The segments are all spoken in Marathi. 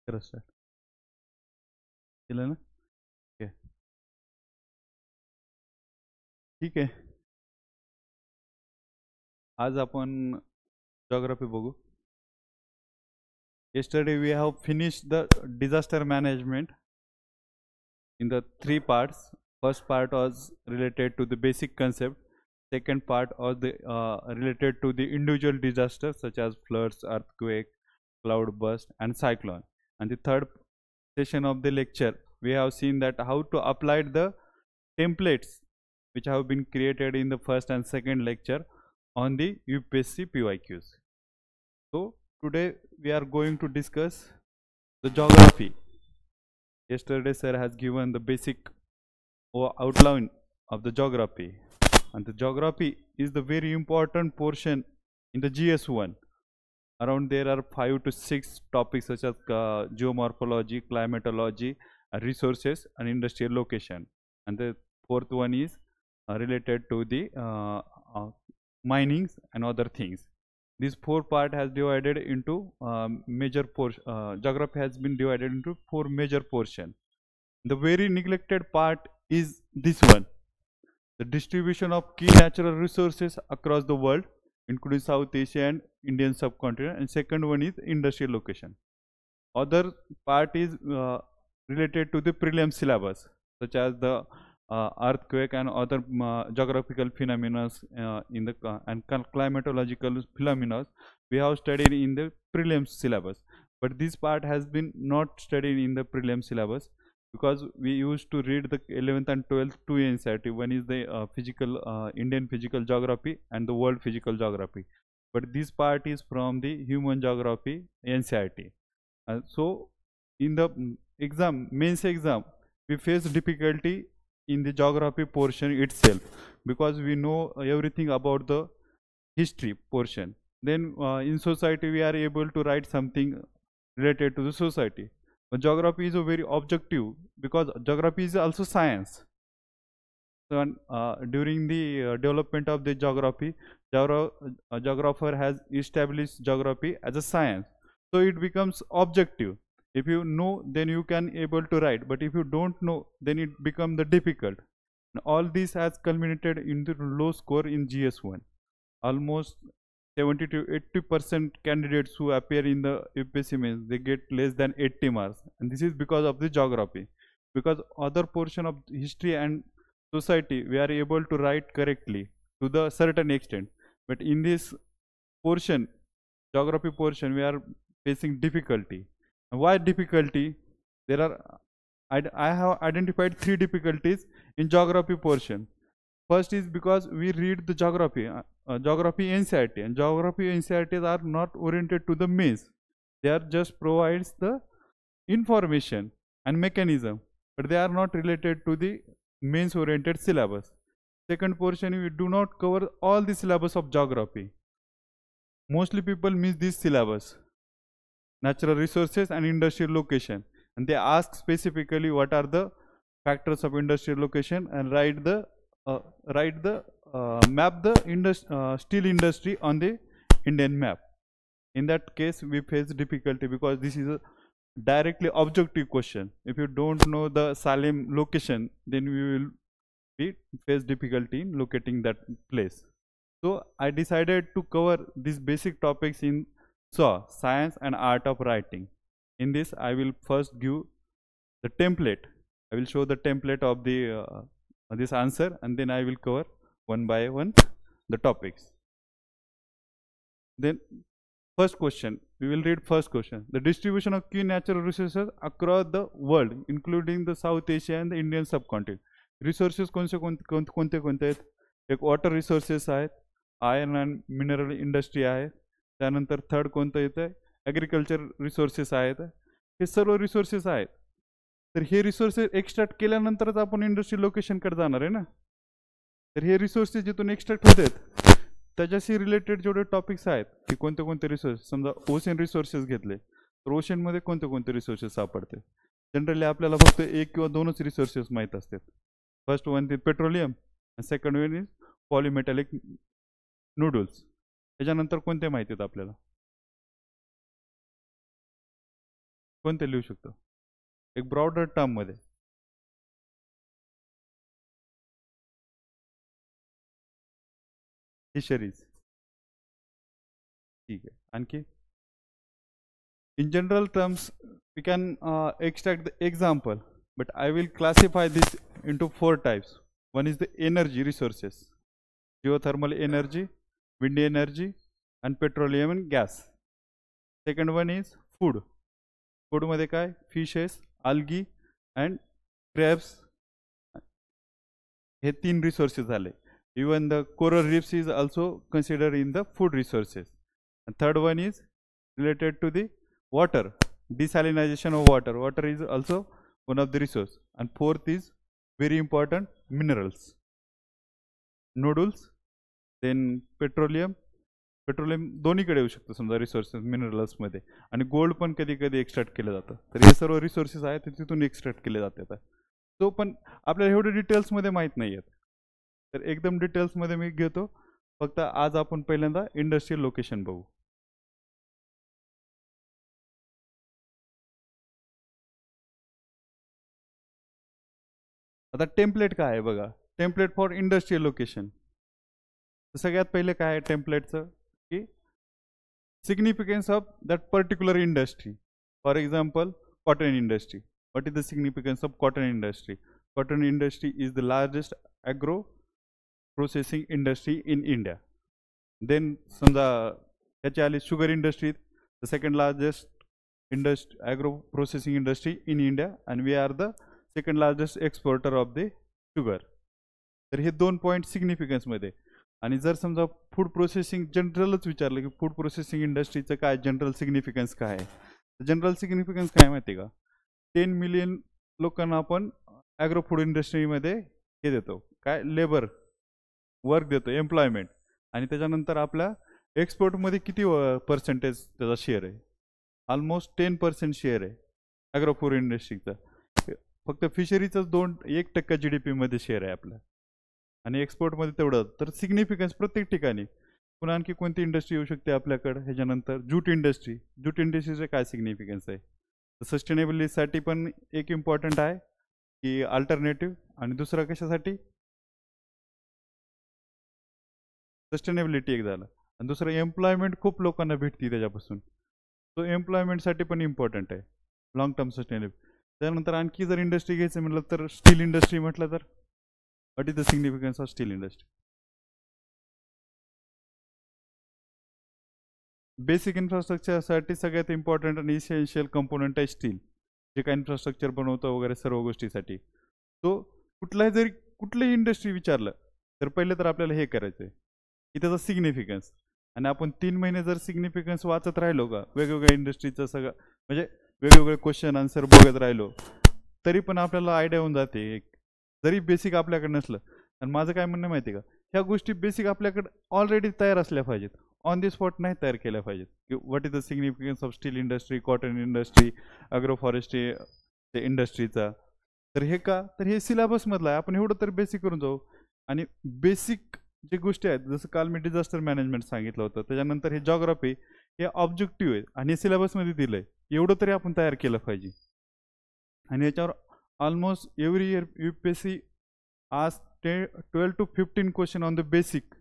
करा स्टार्ट केलं ना. ओके, ठीक आहे. आज आपण जॉग्राफी बघू. Yesterday we have finished the disaster management in the three parts. First part was related to the basic concept. Second part was related to the individual disasters such as floods, earthquake, cloud burst, and cyclone. And the third session of the lecture, we have seen that how to apply the templates which have been created in the first and second lecture on the UPSC PYQs. So today we are going to discuss the geography. Yesterday sir has given the basic outline of the geography, and the geography is the very important portion in the GS1. Around there are 5 to 6 topics such as geomorphology, climatology, resources, and industrial location. And the fourth one is related to the minings and other things. This four part has divided into major portion. Geography has been divided into four major portion. The very neglected part is this one: the distribution of key natural resources across the world, including South Asia and Indian subcontinent. And second one is industrial location. Other part is related to the prelim syllabus, such as the earthquake and other geographical phenomena in the and climatological phenomena we have studied in the prelim syllabus. But this part has been not studied in the prelim syllabus because we used to read the 11th and 12th two NCERT. One is the Indian physical geography and the world physical geography. But this part is from the human geography NCERT. So in the mains exam, we face difficulty in the geography portion itself because we know everything about the history portion. Then in society we are able to write something related to the society. But geography is a very objective because geography is also science. So during the development of the geography, geographer has established geography as a science. So it becomes objective. If you know, then you can able to write. But if you don't know, then it becomes the difficult. And all this has culminated in the low score in GS1. Almost 70 to 80% candidates who appear in the UPSC mains, they get less than 80 marks, and this is because of the geography. Because other portion of history and society we are able to write correctly to the certain extent, but in this portion, geography portion, we are facing difficulty. And why difficulty? There are I have identified three difficulties in geography portion. First is because we read the geography NCERT, and geography NCERTs are not oriented to the mains. They are just provides the information and mechanism, but they are not related to the mains oriented syllabus. Second portion, we do not cover all the syllabus of geography. Mostly people miss this syllabus: natural resources and industrial location, and they ask specifically what are the factors of industrial location and map the steel industry on the Indian map. In that case we face difficulty because this is a directly objective question. If you don't know the Salem location, then we will face difficulty in locating that place. So I decided to cover these basic topics in science and art of writing. In this I will first give the template. I will show the template of the this answer, and then I will cover one by one the topics. Then first question, we will read first question. The distribution of key natural resources across the world, including the South Asia and the Indian subcontinent. Resources कोणते आहेत? एक वॉटर रिसोर्सेस आहेत, आयर्न अँड मिनरल इंडस्ट्री आहे, त्यानंतर थर्ड कोणतं येतं, ॲग्रिकल्चर रिसोर्सेस आहेत. हे सर्व रिसोर्सेस आहेत. तर हे रिसोर्सेस एक्स्ट्रॅक्ट केल्यानंतरच आपण इंडस्ट्रियल लोकेशनकडे जाणार आहे ना. तर हे रिसोर्सेस जिथून एक्स्ट्रॅक्ट होतात त्याच्याशी रिलेटेड जेवढे टॉपिक्स आहेत की कोणते कोणते रिसोर्स, समजा ओशन रिसोर्सेस घेतले तर ओशनमध्ये कोणते कोणते रिसोर्सेस सापडते. जनरली आपल्याला फक्त एक किंवा दोनच रिसोर्सेस माहीत असतात. First one is petroleum, second one is polymetallic nodules. त्याच्यानंतर कोणते माहिती आहेत आपल्याला? कोणते लिहू शकतो एक ब्रॉडर टर्म मध्ये? फिशरीज. ठीक आहे. आणखी in general terms we can extract the example, but I will classify this into 4 types. One is the energy resources: geothermal energy, wind energy, and petroleum and gas. Second one is food. Food मध्ये काय? Fishes, algae and crabs. हे 3 resources झाले. Even the coral reefs is also considered in the food resources. And third one is related to the water, desalination of water. Water is also one of the resource. And fourth is very important, minerals, nodules, then petroleum. दोन्हीकडे येऊ शकतं समजा रिसोर्सेस मिनरल्स मध्ये. आणि गोल्ड पण कधी कधी एक्सट्रॅक्ट केलं जातं. तर हे सर्व रिसोर्सेस आहेत ते तिथून एक्सट्रॅक्ट केले जातात. तो पण आपल्याला एवढे डिटेल्समध्ये माहीत नाही आहेत. तर एकदम डिटेल्समध्ये मी घेतो. फक्त आज आपण पहिल्यांदा इंडस्ट्रियल लोकेशन बघू. आता टेम्पलेट काय आहे बघा. Template for industrial location. सगळ्यात पहिले काय आहे टेम्पलेटचं की significance of that particular industry. For example cotton industry. What is the significance of cotton industry? Cotton industry is the largest agro processing industry in India. Then समजा त्याची आली sugar industry, the second largest agro processing industry in India and we are the second largest exporter of the sugar. तर हे 2 पॉईंट सिग्निफिकन्समध्ये. आणि जर समजा फूड प्रोसेसिंग जनरलच विचारलं की फूड प्रोसेसिंग इंडस्ट्रीचं काय जनरल सिग्निफिकन्स काय आहे, जनरल सिग्निफिकन्स काय माहिती आहे का? 10 मिलियन लोकांना आपण ॲग्रो फूड इंडस्ट्रीमध्ये हे देतो, काय लेबर वर्क देतो, एम्प्लॉयमेंट. आणि त्याच्यानंतर आपल्या एक्सपोर्टमध्ये किती पर्सेंटेज त्याचा शेअर आहे? ऑलमोस्ट 10% शेअर आहे ॲग्रो फूड इंडस्ट्रीचा. फक्त फिशरीचंच 1% GDP मध्ये शेअर आहे आपला. आणि एक्सपोर्टमध्ये तेवढं. तर सिग्निफिकन्स प्रत्येक ठिकाणी. पुन्हा आणखी कोणती इंडस्ट्री येऊ शकते आपल्याकडे ह्याच्यानंतर? Jute industry. ज्यूट इंडस्ट्रीचं काय सिग्निफिकन्स आहे? सस्टेनेबिलिटीसाठी पण एक इम्पॉर्टंट आहे की अल्टरनेटिव्ह. आणि दुसरं कशासाठी? सस्टेनेबिलिटी एक झालं. आणि दुसरं एम्प्लॉयमेंट खूप लोकांना भेटते त्याच्यापासून. तो एम्प्लॉयमेंटसाठी पण इम्पॉर्टंट आहे, लॉंग टर्म सस्टेनेबल. त्यानंतर आणखी जर इंडस्ट्री घ्यायचं म्हटलं तर स्टील इंडस्ट्री म्हटलं तर what is the significance of steel industry? Basic इन्फ्रास्ट्रक्चरसाठी सगळ्यात इम्पॉर्टंट आणि इसेन्शियल कंपोनंट आहे स्टील. जे काय इन्फ्रास्ट्रक्चर बनवतं वगैरे सर्व गोष्टीसाठी. तो कुठलंही इंडस्ट्री विचारलं तर पहिले तर आपल्याला हे करायचं आहे की त्याचा सिग्निफिकन्स. आणि आपण 3 महिने जर सिग्निफिकन्स वाचत राहिलो का वेगवेगळ्या इंडस्ट्रीचं सगळं म्हणजे वेगवेगळे क्वेश्चन आन्सर बघत राहिलो तरी पण आपल्याला आयडिया होऊन जाते, जरी बेसिक आपल्याकडे नसलं. आणि माझं काय म्हणणं माहिती आहे का, ह्या गोष्टी बेसिक आपल्याकडे ऑलरेडी तयार असल्या पाहिजेत, ऑन दी स्पॉट नाही तयार केल्या पाहिजेत. की what is the significance of steel industry, cotton industry, agro forestry ते इंडस्ट्रीचा. तर हे का, तर हे सिलेबसमधलं आहे. आपण एवढं तर बेसिक करून जाऊ. आणि बेसिक जे गोष्टी आहेत जसं काल मी डिझास्टर मॅनेजमेंट सांगितलं होतं, त्याच्यानंतर हे जॉग्राफी, हे ऑब्जेक्टिव्ह आहे आणि हे सिलेबसमध्ये दिलं आहे. एवढं तरी आपण तयार केलं पाहिजे. आणि याच्यावर almost every year UPSC ask 12 to 15 question on the basic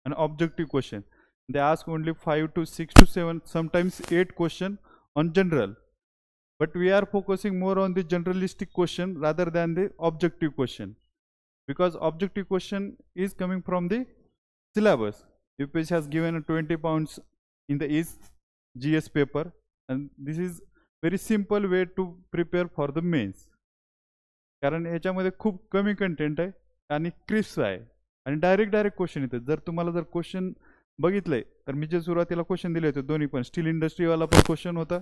and objective question. They ask only 5 to 6 to 7, sometimes 8 question on general. But we are focusing more on the generalistic question rather than the objective question. Because objective question is coming from the syllabus. UPSC has given 20 pounds in the GS paper, and this is very simple way to prepare for the mains. कारण ह्याच्यामध्ये खूप कमी कंटेंट आहे आणि क्रिस्प आहे आणि डायरेक्ट क्वेश्चन येतात. जर तुम्हाला जर क्वेश्चन बघितलंय तर मी जे सुरुवातीला क्वेश्चन दिले होते दोन्ही पण, स्टील इंडस्ट्रीवाला पण क्वेश्चन होता,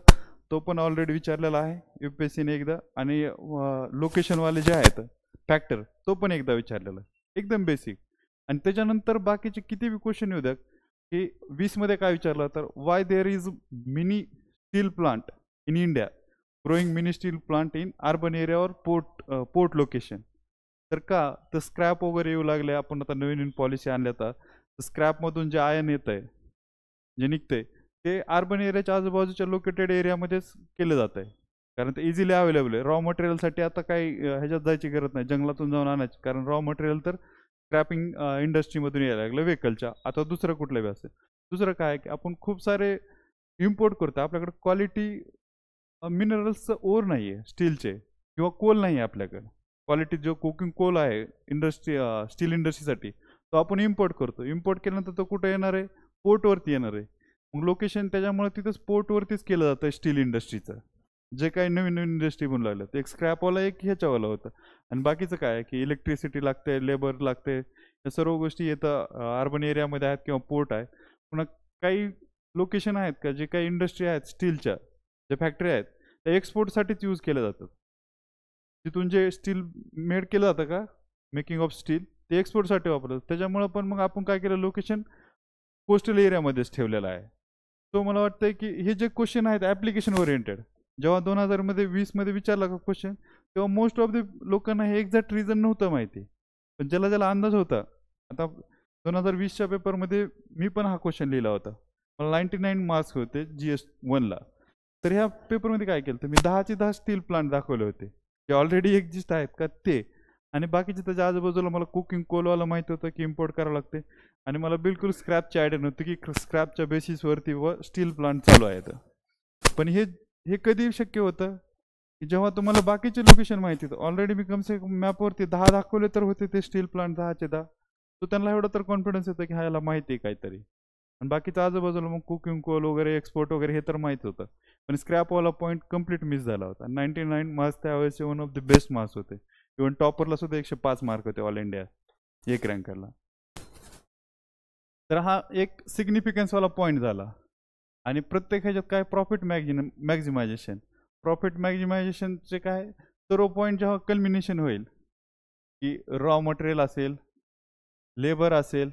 तो पण ऑलरेडी विचारलेला आहे UPSCने एकदा. आणि लोकेशनवाले जे आहेत फॅक्टर, तो पण एकदा विचारलेला, एकदम बेसिक. आणि त्याच्यानंतर बाकीचे किती बी क्वेश्चन येऊ द्या की 20 मध्ये काय विचारलं तर why there is mini steel plant in India, growing mini steel plant in urban area और पोर्ट लोकेशन. तर का, तर स्क्रॅप वगैरे येऊ लागले. आपण आता नवीन पॉलिसी आणल्या तर स्क्रॅपमधून जे आयन येत आहे, जे निघतंय ते अर्बन एरियाच्या आजूबाजूच्या लोकेटेड एरियामध्येच केलं जात आहे. कारण ते इझिली अवेलेबल आहे. रॉ मटेरियलसाठी आता काही ह्याच्यात जायची गरज नाही, जंगलातून जाऊन आणायची, कारण रॉ मटेरियल तर स्क्रॅपिंग इंडस्ट्रीमधून यायला लागलं व्हेकलच्या. आता दुसरं कुठलं बी असेल. दुसरं काय की आपण खूप सारे इम्पोर्ट करतो. आपल्याकडे क्वालिटी मिनरल्सचं ओर नाही आहे स्टीलचे, किंवा कोल नाही आहे आपल्याकडे. क्वालिटी जो कोकिंग कोल आहे इंडस्ट्री स्टील इंडस्ट्रीसाठी, तो आपण इम्पोर्ट करतो. इम्पोर्ट केल्यानंतर तो कुठं येणार आहे? पोर्टवरती येणार आहे. मग लोकेशन त्याच्यामुळे तिथंच पोर्टवरतीच केलं जातं स्टील इंडस्ट्रीचं. जे काही नवीन नवीन इंडस्ट्री बनू लागलं, ते एक स्क्रॅपवाला एक ह्याच्यावाला होतं. आणि बाकीचं काय आहे की इलेक्ट्रिसिटी लागते, लेबर लागते, या सर्व गोष्टी येतं अर्बन एरियामध्ये आहेत किंवा पोर्ट आहे. पुन्हा काही लोकेशन आहेत का जे काही इंडस्ट्री आहेत स्टीलच्या, जे फॅक्टरी आहेत, त्या एक्सपोर्टसाठीच यूज केल्या जातात. तिथून जे स्टील मेड केलं जातं का, मेकिंग ऑफ स्टील, ते एक्सपोर्टसाठी वापरतात. त्याच्यामुळं पण मग आपण काय केलं, लोकेशन कोस्टल एरियामध्येच ठेवलेलं आहे. तो मला वाटतं की हे जे क्वेश्चन आहेत ॲप्लिकेशन ओरिएंटेड, जेव्हा 2020 मध्ये विचारला का क्वेश्चन, तेव्हा मोस्ट ऑफ द लोकांना हे एक्झॅक्ट रिझन नव्हतं माहिती. पण ज्याला ज्याला अंदाज होता, आता 2020च्या पेपरमध्ये मी पण हा क्वेश्चन लिहिला होता. मला 99 मार्क्स होते GS1ला. तर ह्या पेपरमध्ये काय केलं तर मी 10चे 10 स्टील प्लांट दाखवले होते, जे ऑलरेडी एक्झिस्ट आहेत का ते. आणि बाकीचे त्याच्या आजूबाजूला मला कुकिंग कोलवाला माहिती होतं की इम्पोर्ट करावं लागते. आणि मला बिलकुल स्क्रॅपची आयडिया नव्हती की स्क्रॅपच्या बेसिसवरती व स्टील प्लांट चालू आहेत. पण हे कधी शक्य होतं की जेव्हा तुम्हाला बाकीचे लोकेशन माहिती होतं. ऑलरेडी मी कमसे कम मॅपवरती 10 दाखवले तर होते ते स्टील प्लांट, 10चे 10. तो त्यांना एवढं तर कॉन्फिडन्स येतं की हा याला माहिती आहे काहीतरी. आणि बाकीचं आजूबाजूला मग कुकिंग कोल वगैरे, एक्सपोर्ट वगैरे हे तर माहीत होतं. पण स्क्रॅपवाला पॉईंट कम्प्लीट मिस झाला होता. 99 मार्क्स त्यावेळेस one of the best marks होते. इव्हन टॉपरला सुद्धा 105 मार्क होते ऑल इंडिया एक रँकरला. तर हा एक सिग्निफिकन्सवाला पॉईंट झाला. आणि प्रत्येक ह्याच्यात काय, प्रॉफिट मॅक्झिमायझेशन. प्रॉफिट मॅक्झिमायझेशनचे काय, सर्व पॉईंट जेव्हा कल्मिनेशन होईल की रॉ मटेरियल असेल, लेबर असेल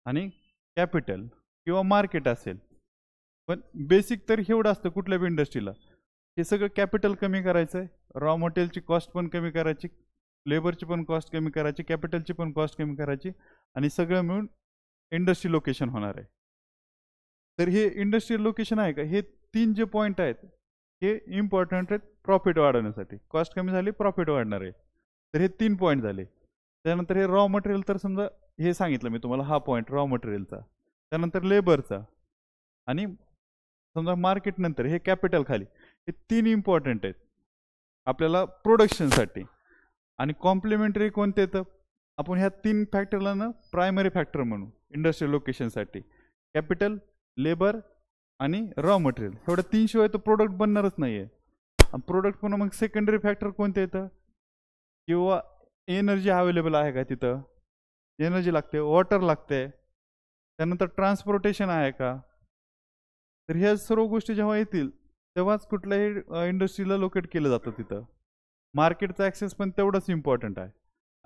आणि कॅपिटल किंवा मार्केट असेल. पण बेसिक तर एवढं असतं कुठल्या बी इंडस्ट्रीला, हे सगळं कॅपिटल कमी करायचं आहे, रॉ मटेरियलची कॉस्ट पण कमी करायची, लेबरची पण कॉस्ट कमी करायची, कॅपिटलची पण कॉस्ट कमी करायची, आणि सगळं मिळून इंडस्ट्री लोकेशन होणार आहे. तर हे इंडस्ट्रियल लोकेशन आहे का, हे 3 जे पॉईंट आहेत हे इम्पॉर्टंट आहेत प्रॉफिट वाढवण्यासाठी. कॉस्ट कमी झाली, प्रॉफिट वाढणार आहे. तर हे 3 पॉईंट झाले. त्यानंतर हे रॉ मटेरियल, तर समजा हे सांगितलं मी तुम्हाला, हा पॉईंट रॉ मटेरियलचा. त्यानंतर लेबरचा, आणि समजा मार्केट नंतर हे कॅपिटल खाली. हे 3 इम्पॉर्टंट आहेत आपल्याला प्रोडक्शनसाठी. आणि कॉम्प्लिमेंटरी कोणते येतं, आपण ह्या 3 फॅक्टरला ना प्रायमरी फॅक्टर म्हणू इंडस्ट्रियल लोकेशनसाठी. कॅपिटल, लेबर आणि रॉ मटेरियल, एवढं 3 शिवाय तो प्रोडक्ट बनणारच नाही आहे. आणि प्रोडक्ट पुन्हा मग सेकंडरी फॅक्टर कोणते येतं, किंवा एनर्जी अवेलेबल आहे का तिथं, एनर्जी लागते, वॉटर लागते, त्यानंतर ट्रान्सपोर्टेशन आहे का. तर ह्या सर्व गोष्टी जेव्हा येतील तेव्हाच कुठल्याही इंडस्ट्रीला लोकेट केलं जातं तिथं. मार्केटचा ॲक्सेस पण तेवढंच इम्पॉर्टंट आहे.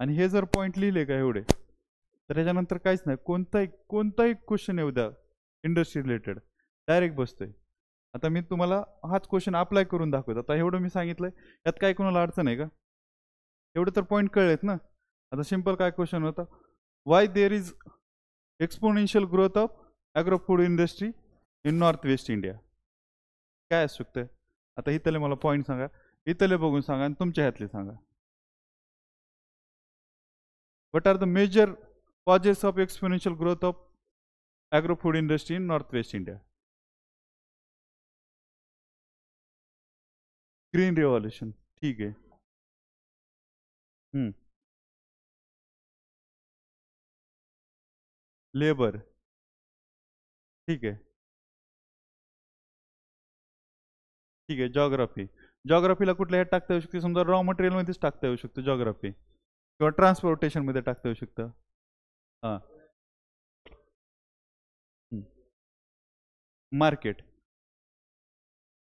आणि हे जर पॉईंट लिहिले का एवढे, तर ह्याच्यानंतर काहीच नाही. कोणताही क्वेश्चन येऊ द्या इंडस्ट्री रिलेटेड, डायरेक्ट बसतोय. आता मी तुम्हाला हाच क्वेश्चन अप्लाय करून दाखवतो. आता एवढं मी सांगितलंय, यात काय कोणाला अडचण आहे का? एवढे तर पॉईंट कळलेत ना. आता सिंपल काय क्वेश्चन होता, why there is exponential growth of agro food industry in north west India. काय असू शकतं? आता इथले मला पॉईंट सांगा, इथले बघून सांगा, आणि तुमच्या ह्यातले सांगा. What are the major causes of exponential growth of agro-food industry in Northwest India? Green Revolution, ठीक है. लेबर, ठीक है. ठीक आहे. जॉग्राफी, जॉग्राफीला कुठल्या ह्यात टाकता येऊ शकते, समजा रॉ मटेरियलमध्येच टाकता येऊ शकतं जॉग्राफी, किंवा ट्रान्सपोर्टेशनमध्ये टाकता येऊ शकतं. हां. मार्केट,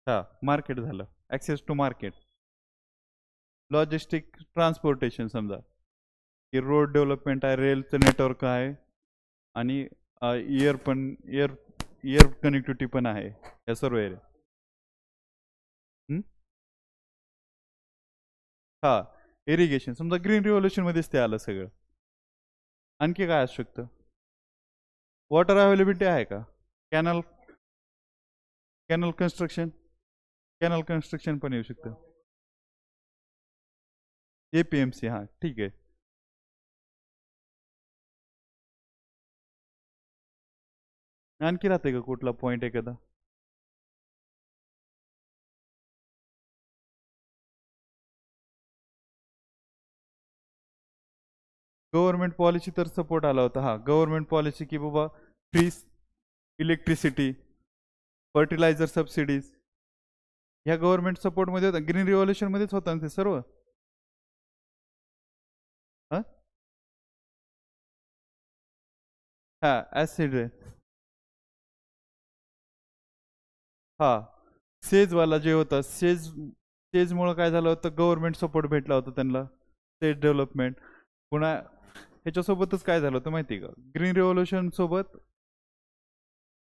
हां मार्केट झालं, access to market. Logistic, transportation, समजा की रोड डेव्हलपमेंट आहे, रेलचं नेटवर्क आहे, आणि एअर कनेक्टिव्हिटी पण आहे, या सर्व एरिया. हां, इरिगेशन, समजा ग्रीन रिव्होल्युशनमध्येच ते आलं सगळं. आणखी काय असू शकतं? वॉटर अवेलेबिलिटी आहे का, कॅनल, कॅनल कन्स्ट्रक्शन पण येऊ शकतं. APMC, हा ठीक आहे. आणखी राहते का कुठला पॉइंट एखादा? गव्हर्नमेंट पॉलिसी तर सपोर्ट आला होता. हा, गव्हर्नमेंट पॉलिसी की बाबा फ्री इलेक्ट्रिसिटी, फर्टिलायझर सबसिडीज, ह्या गव्हर्नमेंट सपोर्ट मध्ये होता. ग्रीन रिव्होल्युशन मध्येच होता ना ते सर्व. हा ऍसिड, हा सेजवाला जे होता, सेजमुळे काय झालं होतं, गव्हर्नमेंट सपोर्ट भेटला होता त्यांना, सेज डेव्हलपमेंट. पुन्हा ह्याच्यासोबतच काय झालं होतं माहिती का, ग्रीन रिव्होल्युशन सोबत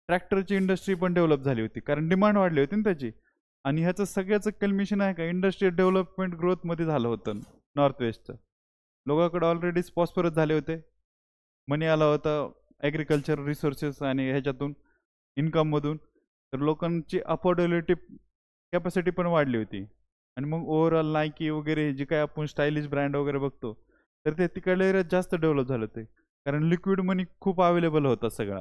ट्रॅक्टरची इंडस्ट्री पण डेव्हलप झाली होती, कारण डिमांड वाढली होती ना त्याची. आणि ह्याचं सगळ्याचं कल्मिशन आहे का, इंडस्ट्रियल डेव्हलपमेंट ग्रोथमध्ये झालं होतं नॉर्थ वेस्टचं. लोकांकडे ऑलरेडी फॉस्फरस झाले होते, मनी आला होता ॲग्रिकल्चर रिसोर्सेस आणि ह्याच्यातून इन्कममधून, तर लोकांची अफोर्डेबिलिटी कॅपॅसिटी पण वाढली होती. आणि मग ओव्हरऑल नायकी वगैरे जे काय आपण स्टायलिश ब्रँड वगैरे बघतो, तर ते तिकडल्या एरियात जास्त डेव्हलप झालं ते, कारण लिक्विड मनी खूप अवेलेबल होता सगळा,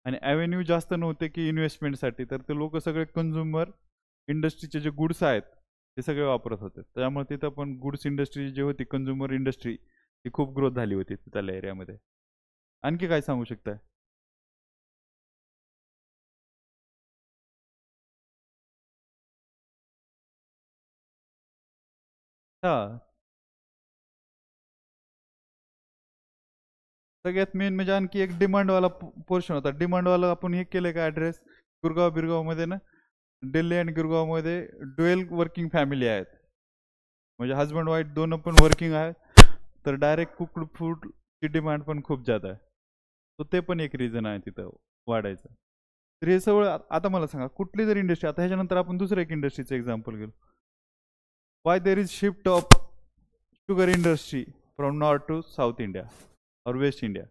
आणि ॲव्हेन्यू जास्त नव्हते की इन्व्हेस्टमेंटसाठी. तर ते लोक सगळे कंझ्युमर इंडस्ट्रीचे जे गुड्स आहेत ते सगळे वापरत होते. त्यामुळे तिथं पण गुड्स इंडस्ट्री जी होती, कंझ्युमर इंडस्ट्री, ती खूप ग्रोथ झाली होती तिथल्या एरियामध्ये. आणखी काय सांगू शकताय? हा, सगळ्यात मेन म्हणजे आणखी एक डिमांडवाला पोर्शन होता. डिमांडवाला आपण हे केलं का ॲड्रेस, गुरगाव बिरगावमध्ये ना, दिल्ली आणि गुरगावमध्ये ड्युएल वर्किंग फॅमिली आहेत, म्हणजे हजबंड वाईफ दोन पण वर्किंग आहेत, तर डायरेक्ट कुक्ड फूडची डिमांड पण खूप जास्त आहे. तो ते पण एक रिझन आहे तिथं वाढायचं. तर हे सगळं आता मला सांगा, कुठली जर इंडस्ट्री, आता ह्याच्यानंतर आपण दुसरं एक इंडस्ट्रीचं एक्झाम्पल घेऊ. Why there is shift of sugar industry from north to south India और west India?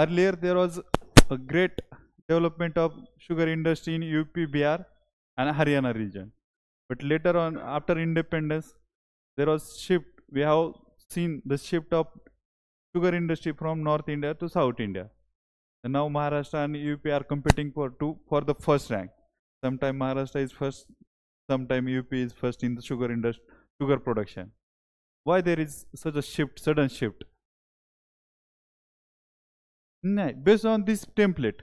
Earlier, there was a great development of sugar industry in UP, Bihar, and Haryana region. But later on, after independence, there was shift. We have seen the shift of sugar industry from North India to South India. And now Maharashtra and UP are competing for the first rank. Sometime Maharashtra is first, sometime UP is first in the sugar production. Why there is such a shift, sudden shift? No, based on this template.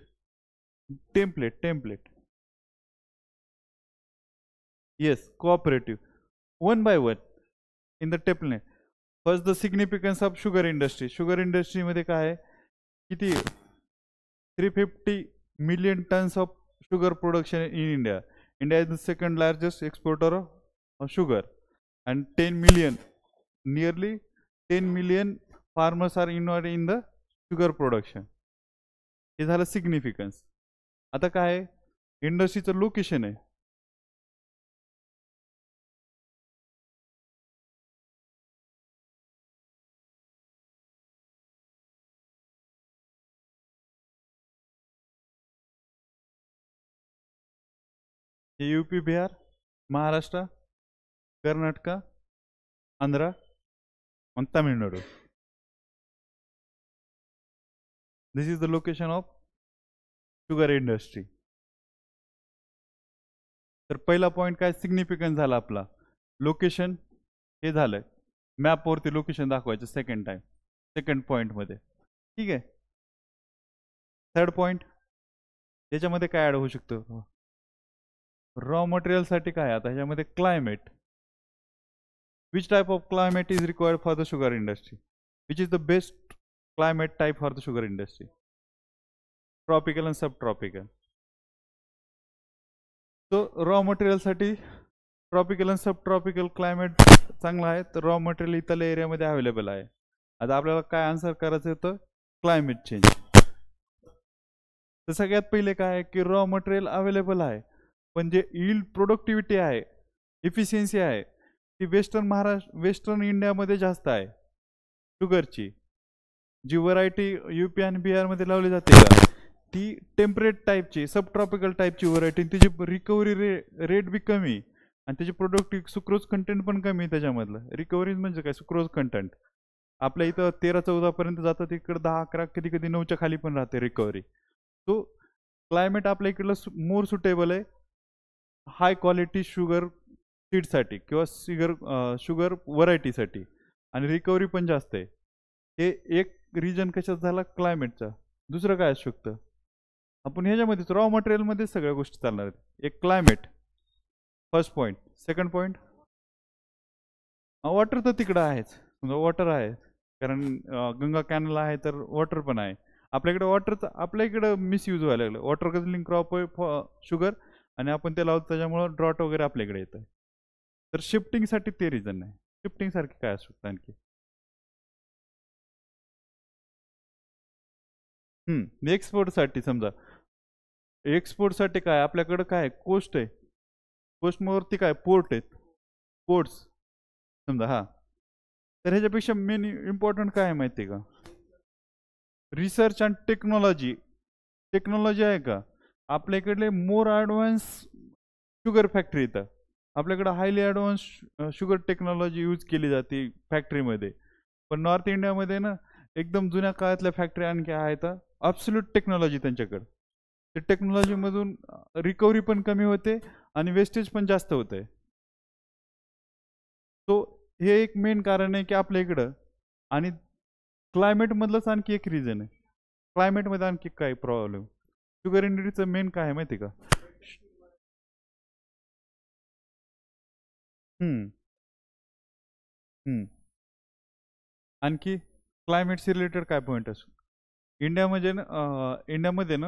Yes, cooperative. One by one in the template. First, the significance of sugar industry. Sugar industry मध्ये काय आहे, किती 350 million tons of sugar production in India. India is the second largest exporter of sugar, and 10 million, nearly 10 million farmers are involved in the sugar production. हे झालं सिग्निफिकन्स. आता काय आहे, इंडस्ट्रीचं लोकेशन आहे. हे UP, Bihar, Maharashtra, Karnataka, Andhra and Tamil Nadu. This is the location of sugar industry. तर पहिला पॉइंट काय सिग्निफिकन्स झाला आपला, लोकेशन हे झालंय, मॅपवरती लोकेशन दाखवायचं सेकंड पॉइंट मध्ये. ठीक आहे. थर्ड पॉइंट, याच्यामध्ये काय ऍड होऊ शकतं, रॉ मटेरियल साठी काय, आता ह्याच्यामध्ये climate. Which type of climate is required for the sugar industry? Which is the best climate type for the sugar industry? Tropical and subtropical. So raw material साठी ट्रॉपिकल आणि सबट्रॉपिकल क्लायमेट चांगला आहे, तर रॉ मटेरियल इथल्या एरियामध्ये अवेलेबल आहे. आता आपल्याला काय आन्सर करायचं होतं, क्लायमेट चेंज. तर सगळ्यात पहिले काय आहे की रॉ मटेरियल अवेलेबल आहे, पण जे यील्ड प्रोडक्टिव्हिटी आहे, इफिशियन्सी आहे, ती वेस्टर्न इंडियामध्ये जास्त आहे शुगरची. जी व्हरायटी UP आणि बिहार मध्ये लावली जाते का, ती टेम्परेट टाईपची सब ट्रॉपिकल टाईपची व्हरायटी, तिची रिकव्हरी रेट बी कमी आणि त्याची प्रोडक्ट सुक्रोज कंटेंट पण कमी आहे त्याच्यामधलं. रिकव्हरी म्हणजे काय, सुक्रोज कंटेंट आपल्या इथं 13-14 पर्यंत जातं, तिकडे 10-11 कधी कधी 9च्या खाली पण राहते रिकव्हरी. तो क्लायमेट आपल्या इकडलं मोर सुटेबल आहे हाय क्वालिटी शुगर सीडसाठी किंवा शुगर व्हरायटीसाठी, आणि रिकव्हरी पण जास्त आहे. हे एक रिजन कशात झाला, क्लायमेटचा. दुसरं काय असू शकतं, आपण ह्याच्यामध्येच रॉ मटेरियलमध्ये सगळ्या गोष्टी चालणार आहेत. एक climate first point. Second point, water तर तिकडं आहेच, वॉटर आहे कारण गंगा कॅनल आहे तर वॉटर पण आहे. आपल्याकडे वॉटरचं आपल्या इकडं मिसयूज व्हायला लागलं. वॉटर गझलिंग क्रॉप आहे शुगर, आणि आपण ते लावतो त्याच्यामुळं ड्रॉट वगैरे आपल्याकडे येतं. तर शिफ्टिंगसाठी ते रिझन नाही. शिफ्टिंग सारखे काय असू शकतं आणखी. एक्सपोर्टसाठी समजा, एक्सपोर्टसाठी काय आपल्याकडं काय कोस्ट आहे, कोस्टवरती काय पोर्ट आहेत, पोर्ट्स समजा. हा, तर ह्याच्यापेक्षा मेन इम्पॉर्टंट काय आहे माहिती आहे का, रिसर्च अँड टेक्नॉलॉजी. टेक्नॉलॉजी आहे का आपल्या इकडले मोर ॲडव्हान्स शुगर फॅक्टरी येतं. आपल्याकडे highly advance sugar technology use केली जाते फॅक्टरीमध्ये. पण नॉर्थ इंडियामध्ये ना एकदम जुन्या काळातल्या फॅक्टरी आणखी आहेत, ॲब्सोल्यूट टेक्नॉलॉजी त्यांच्याकडं. ते टेक्नॉलॉजीमधून रिकव्हरी पण कमी होते आणि वेस्टेज पण जास्त होते. सो हे एक मेन कारण आहे की आपल्या इकडं. आणि क्लायमेटमधलंच आणखी एक रिझन आहे. क्लायमेटमध्ये आणखी काय प्रॉब्लेम, शुगर इंडस्ट्रीचं मेन काय आहे माहिती आहे का. हम्म हम्म आणखी क्लायमेटशी रिलेटेड काय पॉईंट असू. इंडियामध्ये ना इंडियामध्ये ना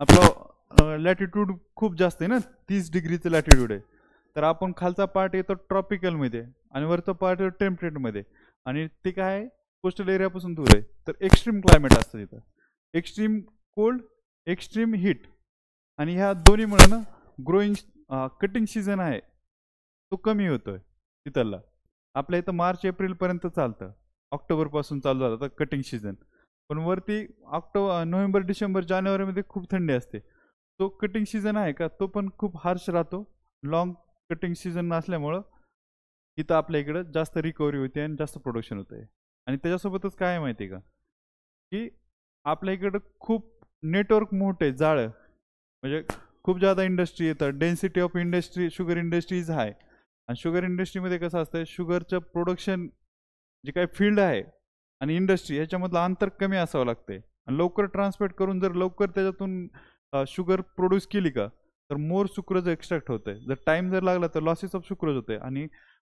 आपलं लॅटिट्यूड खूप जास्त आहे ना, 30 डिग्रीचं लॅटिट्यूड आहे. तर आपण खालचा पार्ट येतो ट्रॉपिकलमध्ये आणि वरचा पार्ट येतो टेम्परेटमध्ये. आणि ते काय आहे, कोस्टल एरियापासून दूर आहे, तर एक्स्ट्रीम क्लायमेट असतं तिथं. एक्स्ट्रीम कोल्ड, एक्स्ट्रीम हीट, आणि ह्या दोन्हीमुळे ना ग्रोईंग कटिंग सीझन आहे तो कमी होतोय तिथला. आपल्या इथं मार्च एप्रिलपर्यंत चालतं, ऑक्टोबरपासून चालू झालं तर कटिंग सीझन. पण वरती नोव्हेंबर डिसेंबर जानेवारीमध्ये खूप थंडी असते. तो कटिंग सीझन आहे का तो पण खूप हार्श राहतो. लॉंग कटिंग सीझन नसल्यामुळं इथं आपल्या इकडं जास्त रिकव्हरी होते आणि जास्त प्रोडक्शन होतं आहे. आणि त्याच्यासोबतच काय आहे माहिती आहे का, की आपल्या इकडं खूप नेटवर्क मोठं आहे जाळं, म्हणजे खूप जादा इंडस्ट्री येतात. Density of industry sugar industries आहे. आणि शुगर इंडस्ट्रीमध्ये कसं असतं, शुगरचं प्रोडक्शन जे काही फील्ड आहे आणि इंडस्ट्री ह्याच्यामधलं अंतर कमी असावं लागते. आणि लवकर ट्रान्सपोर्ट करून जर लवकर त्याच्यातून शुगर प्रोड्यूस केली का, तर मोर सुक्रोज एक्स्ट्रॅक्ट होते. जर टाइम जर लागला तर लॉसेस ऑफ सुक्रोज होते. आणि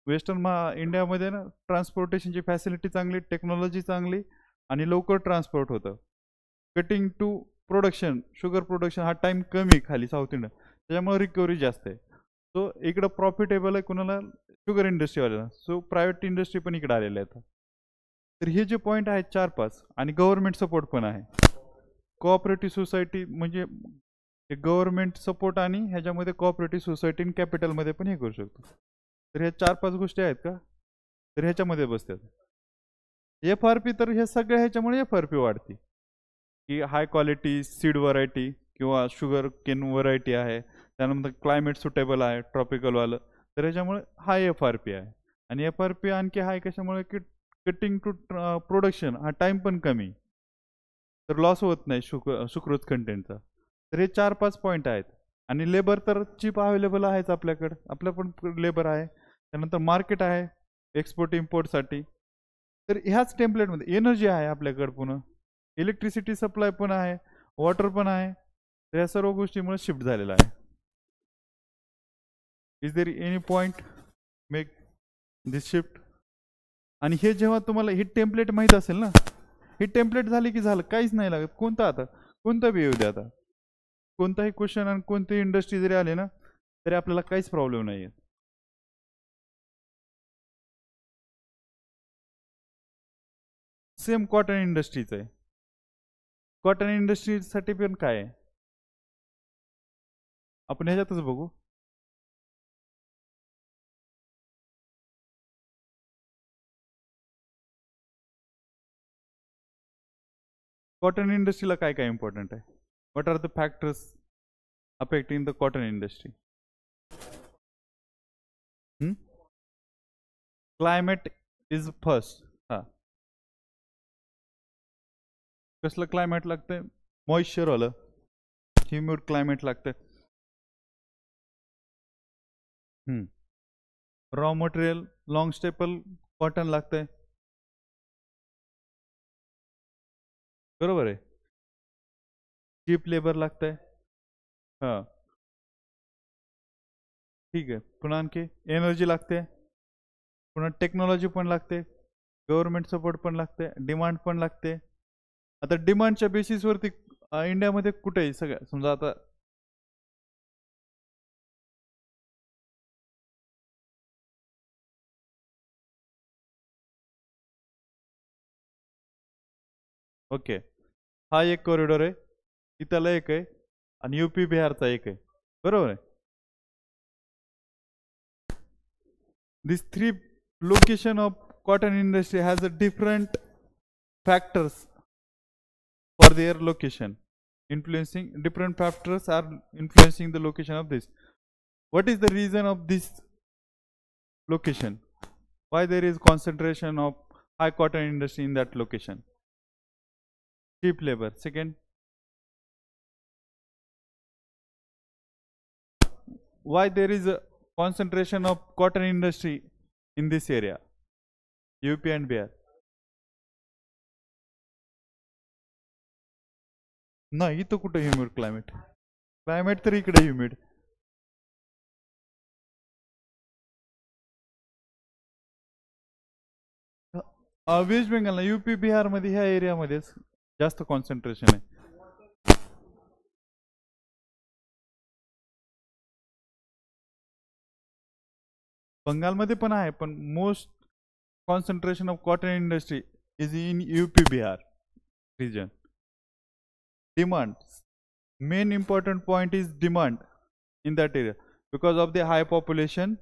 वेस्टर्न इंडियामध्ये ना ट्रान्सपोर्टेशनची फॅसिलिटी चांगली, टेक्नॉलॉजी चांगली, आणि लवकर ट्रान्सपोर्ट होतं. Cutting to production, sugar production हा टाइम कमी खाली साऊथ इंडिया, त्याच्यामुळे रिकव्हरी जास्त आहे. सो इकडं प्रॉफिटेबल आहे कुणाला, शुगर इंडस्ट्रीवाल्याला. सो प्रायव्हेट इंडस्ट्री पण इकडे आलेल्या आहेत. तर हे जे पॉईंट आहेत 4-5, आणि गव्हर्नमेंट सपोर्ट पण आहे. कोऑपरेटिव्ह सोसायटी म्हणजे गव्हर्नमेंट सपोर्ट, आणि ह्याच्यामध्ये कोऑपरेटिव्ह सोसायटी आणि कॅपिटलमध्ये पण हे करू शकतो. तर ह्या 4-5 गोष्टी आहेत का, तर ह्याच्यामध्ये बसतात. FRP, तर ह्या सगळ्या ह्याच्यामुळे FRP वाढते, की हाय क्वालिटी सीड व्हरायटी किंवा शुगर केन व्हरायटी आहे, त्यानंतर क्लायमेट सुटेबल आहे ट्रॉपिकलवालं, तर ह्याच्यामुळे हाय FRP आहे. आणि FRP आणखी हाय कशामुळे, की कटिंग टू प्रोडक्शन हा टाइम पण कमी, तर लॉस होत नाही सुक्रोज कंटेंटचा. तर हे 4-5 पॉईंट आहेत. आणि लेबर तर चीप अवेलेबल आहेच आपल्याकडं, आपल्या पण लेबर आहे. त्यानंतर मार्केट आहे एक्सपोर्ट इम्पोर्टसाठी. तर ह्याच टेम्पलेटमध्ये एनर्जी आहे आपल्याकडं, पुन्हा इलेक्ट्रिसिटी सप्लाय पण आहे, वॉटर पण आहे. तर या सर्व गोष्टीमुळे शिफ्ट झालेला आहे. Is there any point make this shift. आणि हे जेव्हा तुम्हाला हे टेम्पलेट माहीत असेल ना, हे टेम्पलेट झाले की झालं, काहीच नाही लागत. कोणता आता कोणता बी येऊ द्या, आता कोणताही क्वेश्चन आणि कोणती इंडस्ट्री जरी आले ना, तरी आपल्याला काहीच प्रॉब्लेम नाही आहे. सेम कॉटन इंडस्ट्रीचं आहे. कॉटन इंडस्ट्रीसाठी पण काय आहे आपण ह्याच्यातच बघू. कॉटन इंडस्ट्रीला काय काय इम्पॉर्टंट आहे? What are the factors affecting the cotton industry? Climate is first. हा, कसलं क्लायमेट लागतंय? मॉइश्चर वालं ह्युमिड क्लायमेट लागतंय. Raw material long staple cotton लागतंय, बरोबर आहे. चीप लेबर लागतंय. हा, ठीक आहे. पुन्हा आणखी एनर्जी लागते, पुन्हा टेक्नॉलॉजी पण लागते, गव्हर्नमेंट सपोर्ट पण लागते, डिमांड पण लागते. आता डिमांडच्या बेसिसवरती इंडियामध्ये कुठेही सगळ्या समजा आता ओके, हा एक कॉरिडॉर आहे, इथला एक आहे, आणि यूपी बिहारचा एक आहे, बरोबर आहे. दिस three location of cotton industry has a different factors for their location, influencing different factors are influencing the location of this. What is the reason of this location? Why there is concentration of high cotton industry in that location? Cheap labor. Second, why there is a concentration of cotton industry in this area, UP and Bihar? नाही, इथं कुठं ह्युमिड क्लायमेट? क्लायमेट तर इकडे ह्युमिड. वेस्ट बेंगॉल, यूपी बिहार मध्ये ह्या एरियामध्येच जास्त कॉन्सन्ट्रेशन आहे. बंगालमध्ये पण आहे, पण most concentration of cotton industry is in UP Bihar region. Demand, main important point is demand in that area because of the high population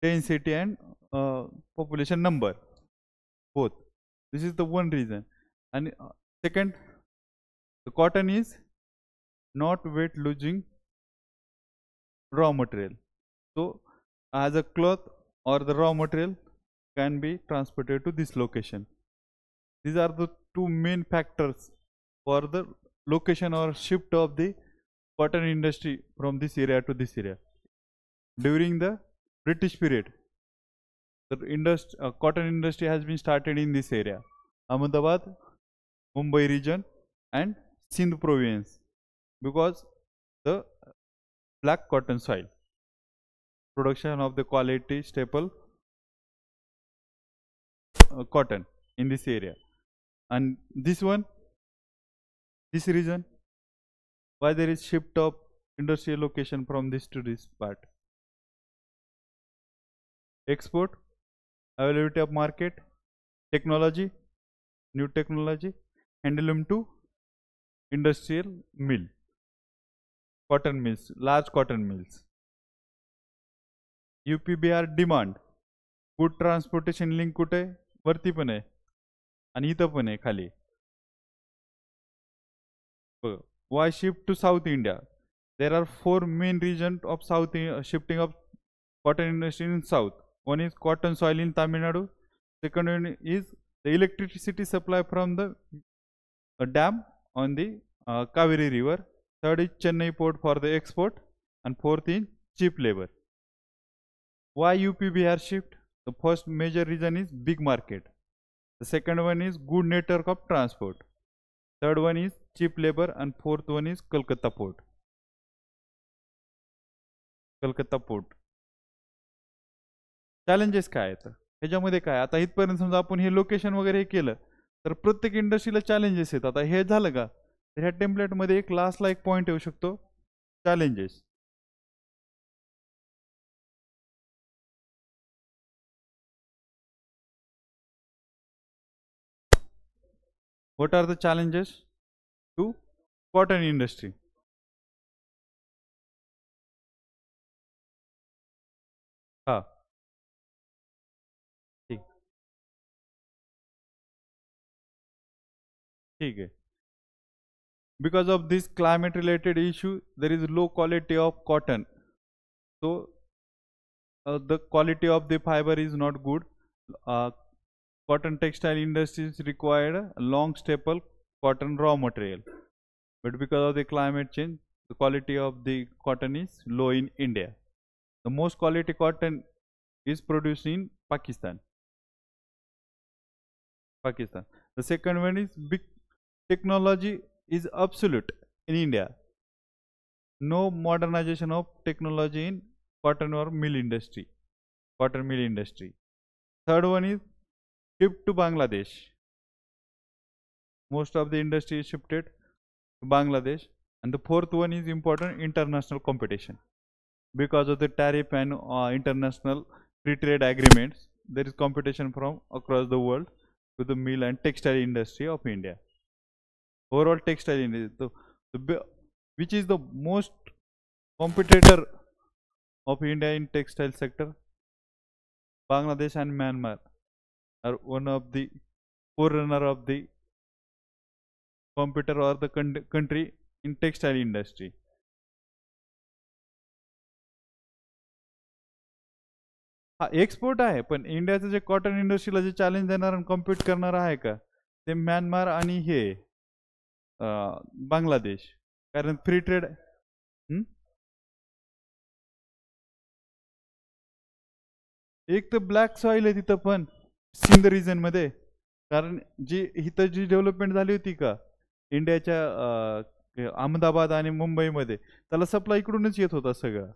density and population number, both. This is the one reason. And second, the cotton is not weight losing raw material, so as a cloth or the raw material can be transported to this location. These are the two main factors for the location or shift of the cotton industry from this area to this area. During the British period, the cotton industry has been started in this area, Ahmedabad, Mumbai region and Sindh province, because the black cotton soil, production of the quality staple cotton in this area. And this region, why there is shift of industrial location from this to this part? Export, availability of market, technology, new technology, handloom to industrial mill, cotton mills, large cotton mills. UPBR demand, good transportation link कुठे वरती पण आहे आणि इथं पण आहे खाली. Why shift to South India? There are four main regions of South shifting of cotton industry in South. One is cotton soil in Tamil Nadu. Second one is the electricity supply from the dam on the Kaveri river. Third is Chennai port for the export, and fourth is cheap labor. Why UPBR shift? The first major reason is big market. The second one is good network of transport. Third one is cheap labor, and fourth one is Kolkata port. Calcutta port. Challenges काय आहेत ह्याच्यामध्ये? काय आता इथपर्यंत समजा आपण हे लोकेशन वगैरे केलं तर प्रत्येक इंडस्ट्रीला चॅलेंजेस आहेत. आता हे झालं का, तर ह्या टेम्पलेटमध्ये एक लास्टला एक पॉईंट येऊ शकतो, challenges. What are the challenges to cotton industry? हा, ठीक. ठीक आहे. Because of this climate related issue, there is low quality of cotton. So the quality of the fiber is not good. Cotton textile industries required long staple cotton raw material, but because of the climate change, the quality of the cotton is low in India. The most quality cotton is produced in Pakistan. The second one is big technology is obsolete in India. No modernization of technology in cotton or mill industry, cotton mill industry. Third one is shift to Bangladesh. Most of the industry is shifted to Bangladesh. And the fourth one is important, international competition. Because of the tariff and international free trade agreements, there is competition from across the world to the mill and textile industry of India. Overall textile industry, which is the most competitor of India in textile sector? Bangladesh and Myanmar are one of the forerunner of the competitor or the country in textile industry. हा एक्सपोर्ट आहे, पण इंडियाचं जे कॉटन इंडस्ट्रीला जे चॅलेंज देणार आणि कॉम्पीट करणार आहे का, ते म्यानमार आणि हे बांगलादेश. कारण फ्री ट्रेड. एक तर ब्लॅक सॉइल आहे तिथं पण सिंध रिजन मध्ये. कारण जी इथं जी डेव्हलपमेंट झाली होती का इंडियाच्या अहमदाबाद आणि मुंबईमध्ये, त्याला सप्लाय इकडूनच येत होता सगळं.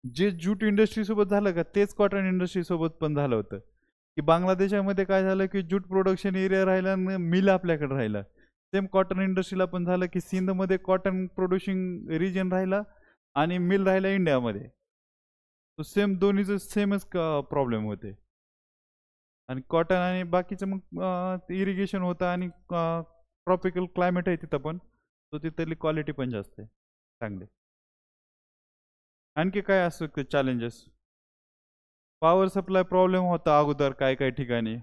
जे ज्यूट इंडस्ट्री सोबत झालं का तेच कॉटन इंडस्ट्री सोबत पण झालं होतं. की बांगलादेशामध्ये काय झालं की ज्यूट प्रोडक्शन एरिया राहिला आणि मिल आपल्याकडे राहिला. सेम कॉटन इंडस्ट्रीला पण झालं की सिंधमध्ये कॉटन प्रोड्युसिंग रिजन राहिला आणि मिल राहिला इंडियामध्ये. तो सेम दोन्हीचं सेमच प्रॉब्लेम होते. आणि कॉटन आणि बाकीचं मग इरिगेशन होतं आणि ट्रॉपिकल क्लायमेट आहे तिथं पण, तो तिथली क्वालिटी पण जास्त आहे चांगली. आणखी काय असतं चॅलेंजेस? पॉवर सप्लाय प्रॉब्लेम होता अगोदर काय काय ठिकाणी,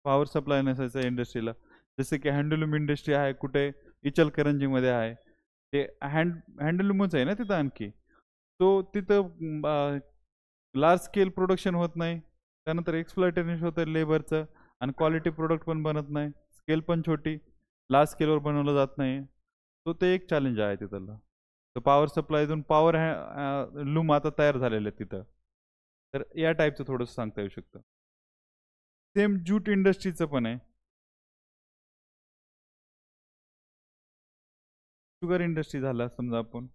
पॉवर सप्लाय नसायचं इंडस्ट्रीला. जसं की हँडलूम इंडस्ट्री आहे कुठे, इचलकरंजीमध्ये आहे, ते हँडलूमच आहे ना तिथं आणखी. तो तिथं लार्ज स्केल प्रोडक्शन होत नाही, त्यानंतर एक्सप्लॉयटेशन होतं लेबरचं, आणि क्वालिटी प्रोडक्ट पण बनत नाही, स्केल पण छोटी, लार्ज स्केलवर बनवलं जात नाही. तो ते एक चॅलेंज आहे तिथलं. तर पॉवर सप्लायतून पॉवर लूम आता तयार झालेले आहेत तिथं. तर या टाईपचं थोडंसं सांगता येऊ शकतं. सेम ज्यूट इंडस्ट्रीचं पण आहे. शुगर इंडस्ट्री झाला समजा आपण,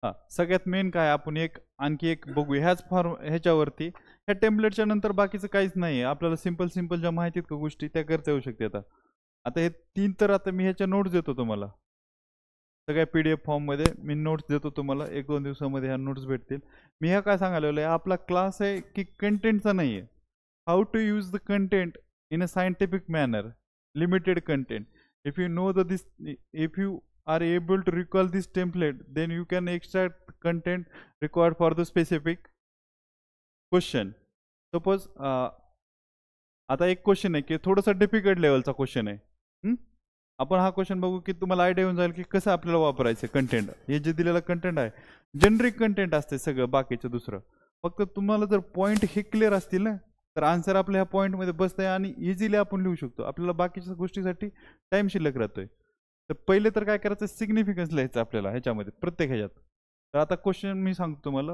हा सगळ्यात मेन काय आपण एक आणखी एक बघू ह्याच फॉर्म ह्याच्यावरती. ह्या टेम्पलेटच्या नंतर बाकीचं काहीच नाही आहे आपल्याला. सिंपल ज्या माहितीत का गोष्टी त्या करता येऊ शकते. आता हे 3 तर आता मी ह्याच्या नोट्स देतो तुम्हाला सगळ्या PDF फॉर्ममध्ये. मी नोट्स देतो तुम्हाला, 1-2 दिवसामध्ये ह्या नोट्स भेटतील. मी ह्या काय सांगायला आहे, आपला क्लास आहे की कंटेंटचा नाही आहे. How to use the content in a scientific manner, limited content. If you know the this, if you are able to recall this template, then you can extract content required for the specific question. Suppose आता एक क्वेश्चन आहे की थोडासा डिफिकल्ट लेवलचा क्वेश्चन आहे. आपण हा क्वेश्चन बघू की तुम्हाला आयडिया येऊन जाईल की कसं आपल्याला वापरायचं कंटेंट. हे जे दिलेलं कंटेंट आहे जनरिक कंटेंट असते सगळं, बाकीचं दुसरं. फक्त तुम्हाला जर पॉईंट हे क्लिअर असतील ना, तर आन्सर आपल्या ह्या पॉईंटमध्ये बसतंय आणि इझिली आपण लिहू शकतो. आपल्याला बाकीच्या गोष्टीसाठी टाइम शिल्लक राहतोय. तर पहिले तर काय करायचं, सिग्निफिकन्स लिहायचं आपल्याला ह्याच्यामध्ये प्रत्येक ह्याच्यात. तर आता क्वेश्चन मी सांगतो तुम्हाला.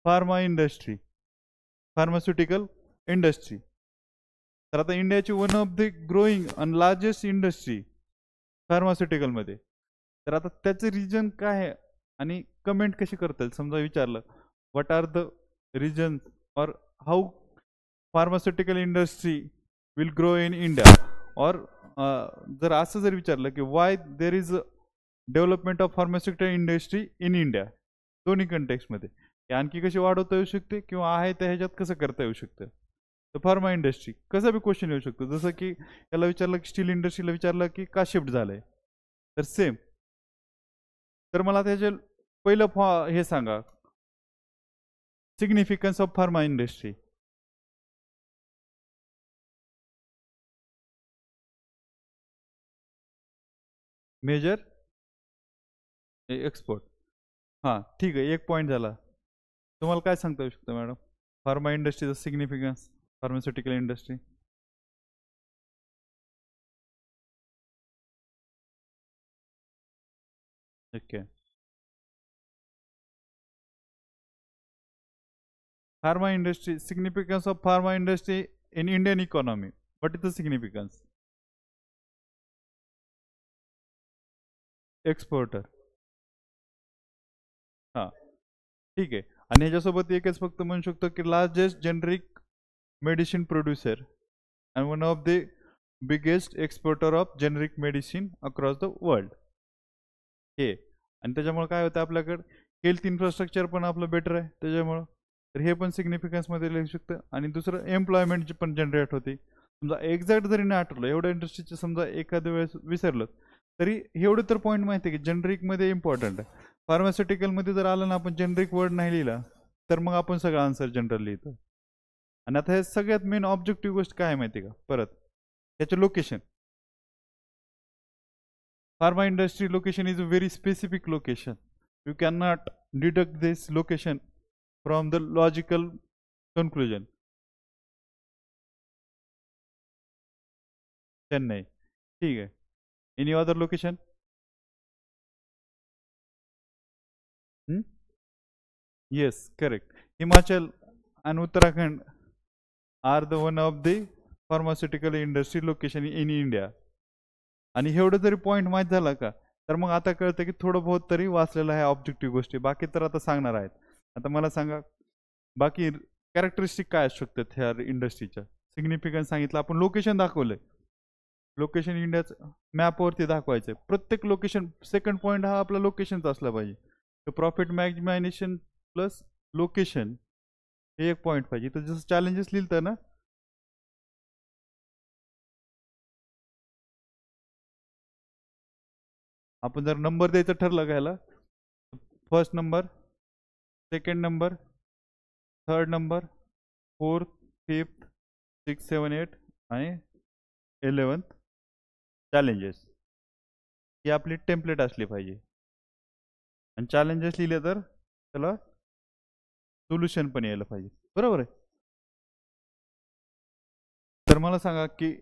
Pharma industry, pharmaceutical industry. तर आता इंडियाची one of the growing and largest industry फार्मास्युटिकलमध्ये. तर आता त्याचं रिजन काय आहे आणि कमेंट कशी करता येईल. समजा विचारलं व्हॉट आर द रिजन्स और how pharmaceutical industry will grow in India, और जर असं जर विचारलं की Y there is development of pharmaceutical industry in India, दोन्ही कंटेक्स्टमध्ये आणखी कशी वाढवता येऊ शकते किंवा आहे त्या ह्याच्यात कसं करता येऊ शकतं. तर फार्मा इंडस्ट्री कसं बी क्वेश्चन येऊ शकतो. जसं की याला विचारलं की स्टील इंडस्ट्रीला विचारलं की का शिफ्ट झालंय, तर सेम. तर मला त्याचे पहिलं हे सांगा, significance of pharma industry. Major export. हां ठीक आहे, एक पॉईंट झाला. तुम्हाला काय सांगता येऊ शकतं मॅडम फार्मा इंडस्ट्रीचं significance, pharmaceutical industry? Okay. Pharma industry, significance of pharma industry in Indian economy. What is the significance? Exporter. हां ठीक आहे. आणि ह्याच्यासोबत एकच फक्त म्हणू शकतो की largest generic medicine producer and one of the biggest exporter of generic medicine across the world. हे आणि त्याच्यामुळे काय होतं, आपल्याकडे हेल्थ इन्फ्रास्ट्रक्चर पण आपलं बेटर आहे त्याच्यामुळं. तर हे पण सिग्निफिकन्समध्ये लिहू शकतं. आणि दुसरं एम्प्लॉयमेंट पण जनरेट होते. समजा एक्झॅक्ट जरी नाही आठवलं, एवढ्या इंडस्ट्रीचे समजा एखाद्या वेळेस विसरलं तरी एवढं तर पॉईंट माहिती आहे की जेनरिकमध्ये इम्पॉर्टंट आहे. फार्मास्युटिकलमध्ये जर आलं ना, आपण जेनरिक वर्ड नाही लिहिला तर मग आपण सगळं आन्सर जनरल लिहितो. आणि आता हे सगळ्यात मेन ऑब्जेक्टिव्ह गोष्ट काय आहे माहिती आहे का, परत त्याचं location. Pharma industry location is a very specific location. You cannot deduct this location from the logical conclusion. Chennai. ठीक है. Any other location? Yes, correct. Himachal and Uttarakhand are the one of the pharmaceutical industry location in India. आणि एवढं जरी पॉईंट माहीत झाला का, तर मग आता कळतं की थोडं बहुत तरी वाचलेलं आहे ऑब्जेक्टिव्ह गोष्टी. बाकी तर आता सांगणार आहेत. आता मला सांगा बाकी कॅरेक्टरिस्टिक काय असू शकतात ह्या इंडस्ट्रीच्या. सिग्निफिकन्स सांगितलं, आपण लोकेशन दाखवलंय. लोकेशन इंडियाचं मॅपवरती दाखवायचं आहे प्रत्येक लोकेशन. सेकंड पॉईंट हा आपला लोकेशनचा असला पाहिजे. तर प्रॉफिट मॅक्झिमायझेशन प्लस लोकेशन हे एक पॉईंट पाहिजे. तर जसं चॅलेंजेस लिहिलं ना, आपण जर नंबर द्यायचं ठरलं घ्यायला, first number, second number, third number, fourth, fifth, 6, 7, 8 आणि 11th चॅलेंजेस. ही आपली टेम्पलेट असली पाहिजे. आणि चॅलेंजेस लिहिले तर त्याला सोल्युशन पण यायला पाहिजे. बरोबर आहे. तर मला सांगा की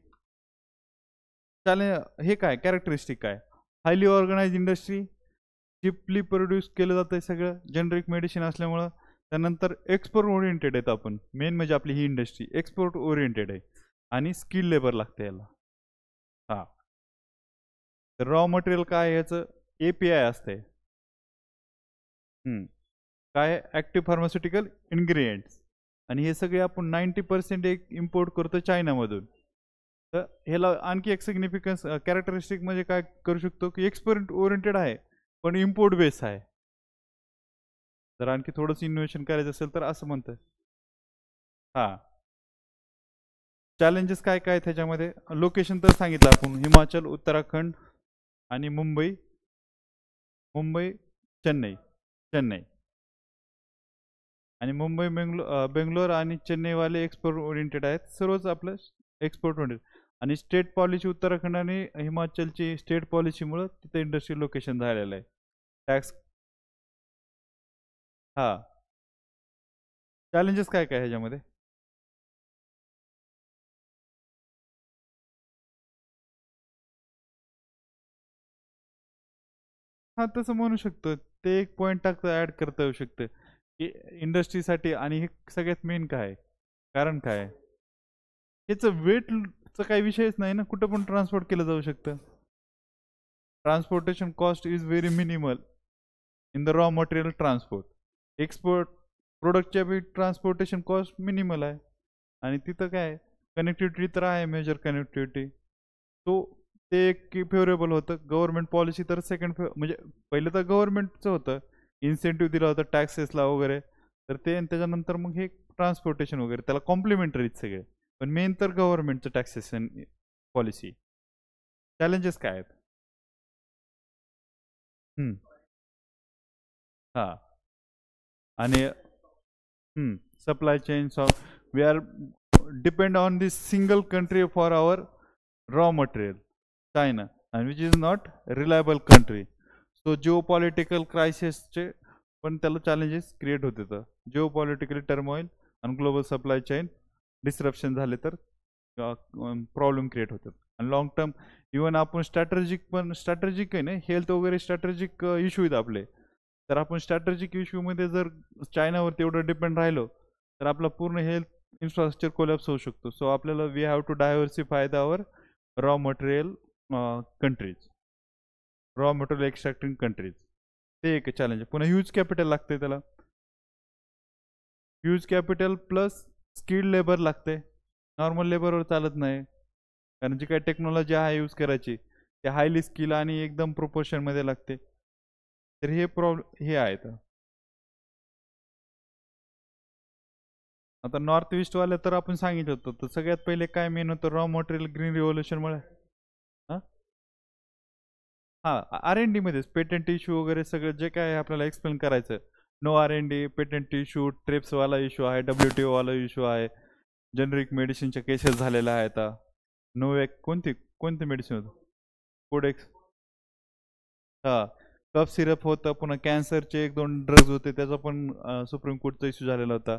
हे काय कॅरेक्टरिस्टिक काय. हायली ऑर्गनाइज इंडस्ट्री, चिपली प्रोड्यूस केलं जातं सगळं, जेनरिक मेडिसिन असल्यामुळं. त्यानंतर एक्सपोर्ट ओरिएंटेड आहेत आपण. मेन म्हणजे आपली ही इंडस्ट्री एक्सपोर्ट ओरिएंटेड आहे. आणि स्किल लेबर लागतं याला. हां. तर रॉ मटेरियल काय याचं API असते. काय ॲक्टिव्ह फार्मास्युटिकल इन्ग्रेडियंट्स. आणि हे सगळे आपण 90% एक इम्पोर्ट करतो चायनामधून. तर ह्याला आणखी एक सिग्निफिकन्स कॅरेक्टरिस्टिक म्हणजे काय करू शकतो की एक्सपोर्ट ओरिएंटेड आहे पण इम्पोर्ट बेस आहे. जर आणखी थोडंसं इन्व्हेशन करायचं असेल तर असं म्हणतं. हां. चॅलेंजेस काय काय त्याच्यामध्ये, लोकेशन तर सांगितलं आपण, हिमाचल, उत्तराखंड आणि मुंबई, चेन्नई. आणि मुंबई, बेंगलोर आणि चेन्नईवाले एक्सपोर्ट ओरिएंटेड आहेत. सर्वच आपलं एक्सपोर्ट ओरिएंटेड. आणि स्टेट पॉलिसी उत्तराखंड आणि हिमाचलची स्टेट पॉलिसीमुळं तिथे इंडस्ट्रियल लोकेशन झालेलं आहे. टॅक्स. हां. चॅलेंजेस काय काय ह्याच्यामध्ये. हां तसं म्हणू शकतो. ते एक पॉईंट ॲड करता येऊ शकतं की इंडस्ट्रीसाठी. आणि हे सगळ्यात मेन काय आहे, कारण काय आहे, ह्याचं वेटचा काही विषयच नाही ना, कुठं पण ट्रान्सपोर्ट केलं जाऊ शकतं. Transportation cost is very minimal in the raw material transport. Export प्रोडक्टच्या बी ट्रान्सपोर्टेशन कॉस्ट मिनिमल आहे. आणि तिथं काय कनेक्टिव्हिटी तर आहे, मेजर कनेक्टिव्हिटी. तो ते एक फेवरेबल होतं. गव्हर्नमेंट पॉलिसी तर सेकंड म्हणजे पहिलं तर गव्हर्नमेंटचं होतं, इन्सेंटिव्ह दिला होता टॅक्सेसला वगैरे. तर ते आणि त्याच्यानंतर मग हे ट्रान्सपोर्टेशन वगैरे त्याला कॉम्प्लिमेंटरीच सगळे. पण मेन तर गव्हर्नमेंटचं टॅक्सेशन पॉलिसी. चॅलेंजेस काय आहेत. हम्म. हा. आणि supply chains of we are depend on this single country for our raw material, China, and which is not reliable country. So geopolitical crisis चे पण त्याला challenges create होते तर geopolitical turmoil आणि global supply chain disruption झाले तर प्रॉब्लेम क्रिएट होतात. आणि लॉंग टर्म इवन आपण स्ट्रॅटेजिक आहे ना, हेल्थ वगैरे स्ट्रॅटेजिक इश्यू आहेत आपले. तर आपण स्ट्रॅटेजिक इश्यूमध्ये जर चायनावरती एवढं डिपेंड राहिलो तर आपला पूर्ण हेल्थ इन्फ्रास्ट्रक्चर कोलॅप्स होऊ शकतो. सो आपल्याला we have to diversify our raw material countries, raw material extracting countries. ते एक चॅलेंज आहे. पुन्हा ह्यूज कॅपिटल लागते त्याला, huge capital plus skilled labour लागते. नॉर्मल लेबरवर चालत नाही, कारण जी काही टेक्नॉलॉजी आहे यूज करायची ते हायली स्किल आणि एकदम प्रोपोर्शनमध्ये लागते. तर हे प्रॉब्लेम हे आहेत. आता नॉर्थ ईस्टवाले तर आपण सांगितलं होतं, तर सगळ्यात पहिले काय मेन होतं, रॉ मटेरियल ग्रीन रिव्होल्युशनमुळे. हां हां, R&D मध्येच पेटंट इश्यू वगैरे सगळं जे काय आपल्याला एक्सप्लेन करायचं. नो R&D, पेटंट इश्यू, ट्रिप्सवाला इश्यू आहे, WTO वाला इश्यू आहे, जेनरिक मेडिसिनच्या केसेस झालेल्या आहेत. नोवेक कोणती मेडिसिन होतं, कोडेक्स. हां, कफ सिरप होतं. पुन्हा कॅन्सरचे 1-2 ड्रग्ज होते, त्याचा पण सुप्रीम कोर्टचा इश्यू झालेला होता.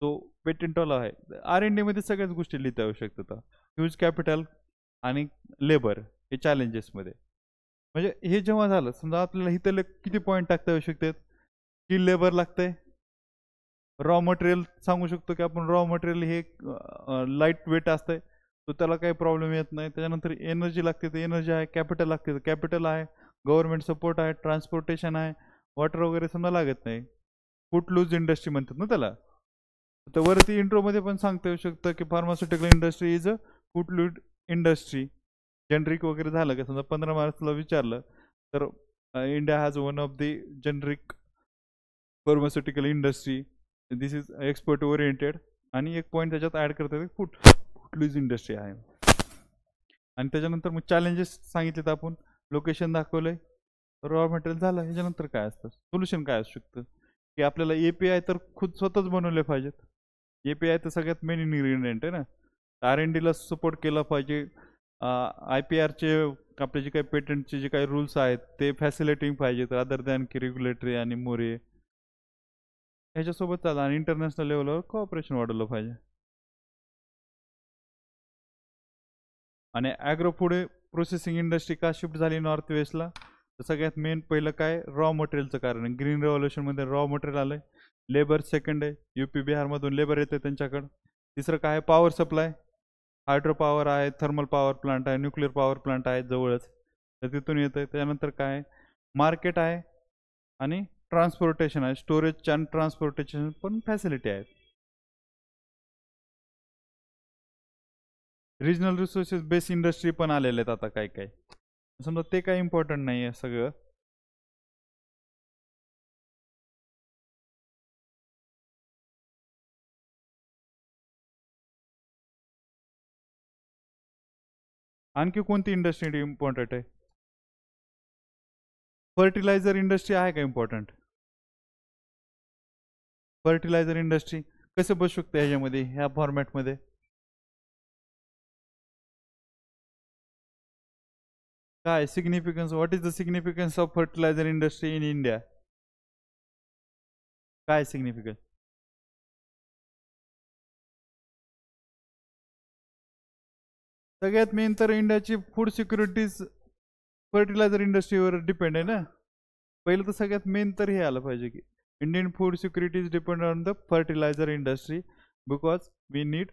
तो पेटंटवाला आहे. R&D मध्ये सगळ्याच गोष्टी लिहिता येऊ शकतात. ह्यूज कॅपिटल आणि लेबर हे चॅलेंजेसमध्ये. म्हणजे हे जेव्हा झालं, समजा आपल्याला इथं किती पॉईंट टाकता येऊ शकतात. स्किल लेबर लागतंय, रॉ मटेरियल सांगू शकतो की आपण रॉ मटेरियल हे लाईट वेट असतंय, तो त्याला काही प्रॉब्लेम येत नाही. त्याच्यानंतर एनर्जी लागते, तर एनर्जी आहे. कॅपिटल लागते, तर कॅपिटल आहे. गव्हर्नमेंट सपोर्ट आहे, ट्रान्सपोर्टेशन आहे, वॉटर वगैरे समजा लागत नाही. फूट लूज इंडस्ट्री म्हणतात ना त्याला. तर वरती इंट्रोमध्ये पण सांगता येऊ शकतं की pharmaceutical industry is a foot loose industry. Generic वगैरे झालं का, समजा 15 मार्चला विचारलं तर India has one of the generic pharmaceutical industry, this is export oriented. आणि एक पॉईंट त्याच्यात ॲड करतात फूटलूज इंडस्ट्री आहे. आणि त्याच्यानंतर मग चॅलेंजेस सांगितलेत आपण, लोकेशन दाखवलंय, रॉ मटेरियल झालं. ह्याच्यानंतर काय असतं, सोल्युशन काय असू शकतं की आपल्याला API तर खुद स्वतःच बनवले पाहिजेत. API तर सगळ्यात मेन इन्ग्रेडियंट आहे ना. R&Dला सपोर्ट केला पाहिजे. IPRचे आपले जे काही पेटंटचे जे काही रूल्स आहेत ते फॅसिलिटिंग पाहिजेत, अदर दॅन की रेग्युलेटरी आणि मोरे ह्याच्यासोबत चाललं. आणि इंटरनॅशनल लेवलवर कोऑपरेशन वाढवलं पाहिजे. आणि ॲग्रो फूड प्रोसेसिंग इंडस्ट्री का शिफ्ट झाली नॉर्थ वेस्टला, तर सगळ्यात मेन पहिलं काय, रॉ मटेरियलचं कारण आहे. ग्रीन रेव्होल्युशनमध्ये रॉ मटेरियल आलंय. लेबर सेकंड आहे, UP बिहारमधून लेबर येते त्यांच्याकडं. तिसरं काय, पॉवर सप्लाय, हायड्रो पॉवर आहे, थर्मल पॉवर प्लांट आहे, न्यूक्लिअर पॉवर प्लांट आहे जवळच, तर तिथून येतं. त्यानंतर काय, मार्केट आहे आणि ट्रान्सपोर्टेशन आहे, स्टोरेज आणि ट्रान्सपोर्टेशन पण फॅसिलिटी आहेत. रिजनल रिसोर्सेस बेस इंडस्ट्री पण आलेले आहेत आता काय काय, समजा ते काही इम्पॉर्टंट नाही आहे सगळं. आणखी कोणती इंडस्ट्री इम्पॉर्टंट आहे, फर्टिलायझर इंडस्ट्री आहे का इम्पॉर्टंट. फर्टिलायझर इंडस्ट्री कसं बसू शकते ह्याच्यामध्ये, ह्या फॉर्मॅटमध्ये. काय significance, what is the significance of fertiliser industry in India, काय सिग्निफिकन्स. सगळ्यात मेन तर इंडियाची फूड सिक्युरिटीज फर्टिलायझर इंडस्ट्रीवर डिपेंड आहे ना. पहिलं तर सगळ्यात मेन तर हे आलं पाहिजे की Indian food security is depend on the fertiliser industry, because we need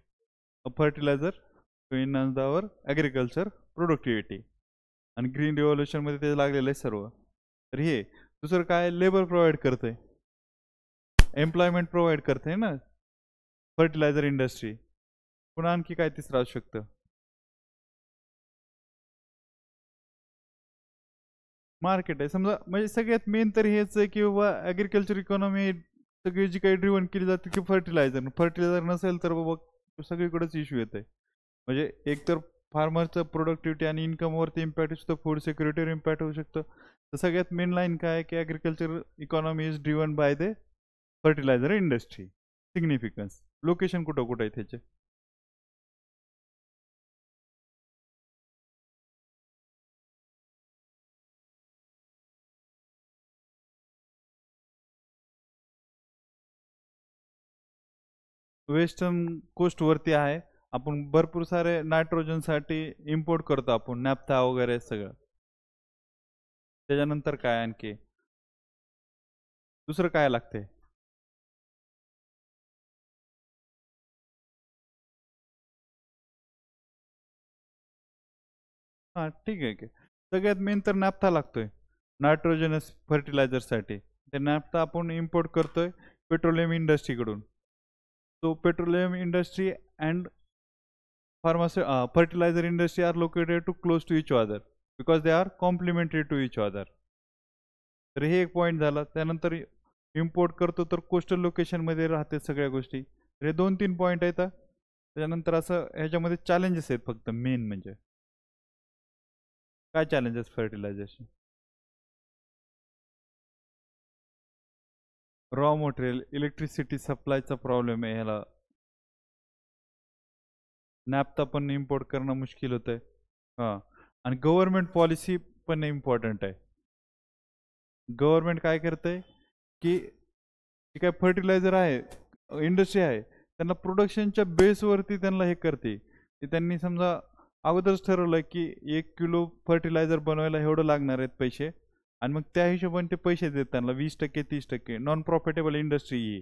fertiliser to enhance our agriculture productivity. आणि ग्रीन रिव्होल्युशनमध्ये ते लागलेलं आहे सर्व. तर हे दुसरं काय, लेबर प्रोव्हाइड करते, एम्प्लॉयमेंट प्रोव्हाइड करते ना फर्टिलायझर इंडस्ट्री. पुन्हा आणखी काय तिसरं असू शकतं, मार्केट आहे समजा. म्हणजे सगळ्यात मेन तर हेच आहे की बाबा ॲग्रिकल्चर इकॉनॉमी सगळी जी काही ड्रिव्हन केली जाते की फर्टिलायझर नसेल तर बाबा सगळीकडेच इश्यू येत आहे. म्हणजे एक तर फार्मरचं प्रोडक्टिव्हिटी आणि इन्कमवरती इम्पॅक्ट होऊ शकतो, फूड सिक्युरिटीवर इम्पॅक्ट होऊ शकतं. तर सगळ्यात मेन लाईन काय आहे की agriculture economy is driven by the fertiliser industry. Significance location कुठं कुठं आहे त्याचे. वेस्टर्न कोस्ट वरती आहे. आपण भरपूर सारे नायट्रोजनसाठी इम्पोर्ट करतो आपण नॅप्था वगैरे सगळं. त्याच्यानंतर काय आणखी दुसरं काय लागते. हां ठीक आहे की सगळ्यात मेन तर नॅप्था लागतोय नायट्रोजनस फर्टिलायझरसाठी. ते नॅप्था आपण इम्पोर्ट करतोय petroleum इंडस्ट्रीकडून. So petroleum industry and fertilizer industry are located too close to each other because they are complementary to each other. तर हे एक पॉईंट झाला. त्यानंतर इम्पोर्ट करतो तर कोस्टल लोकेशनमध्ये राहते सगळ्या गोष्टी. तर हे 2-3 पॉईंट आहेत. त्याच्यानंतर असं ह्याच्यामध्ये चॅलेंजेस आहेत फक्त मेन म्हणजे काय चॅलेंजेस फर्टिलायझरचे. रॉ मटेरियल इलेक्ट्रिसिटी सप्लायचा प्रॉब्लेम आहे ह्याला. नॅप्था पण इम्पोर्ट करणं मुश्किल होतंय. हां आणि गव्हर्नमेंट पॉलिसी पण इम्पॉर्टंट आहे. गव्हर्नमेंट काय करतंय की जे काय फर्टिलायझर आहे इंडस्ट्री आहे त्यांना प्रोडक्शनच्या बेसवरती त्यांना हे करते की त्यांनी समजा अगोदरच ठरवलं की 1 किलो फर्टिलायझर बनवायला एवढं लागणार आहेत पैसे आणि मग त्या हिशोबाने ते पैसे देतात त्यांना 20% 30%. नॉन प्रॉफिटेबल इंडस्ट्री ही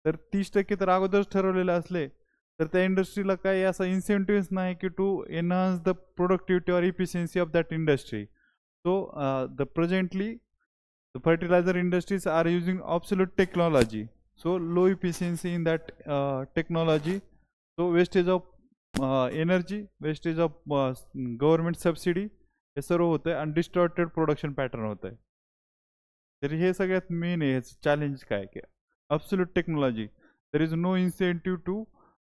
तर 30% तर अगोदरच ठरवलेले असले तर त्या इंडस्ट्रीला काही असा इन्सेंटिव्ह नाही की to enhance the productivity or efficiency of that industry. So the presently the fertilizer industries are using obsolete technology. So low efficiency in that technology. So wastage of energy, wastage of government subsidy हे सर्व होतं आहे आणि डिस्टॉर्टेड प्रोडक्शन पॅटर्न होतं आहे. तर हे सगळ्यात मेन आहे चॅलेंज काय की obsolete technology. There is no incentive to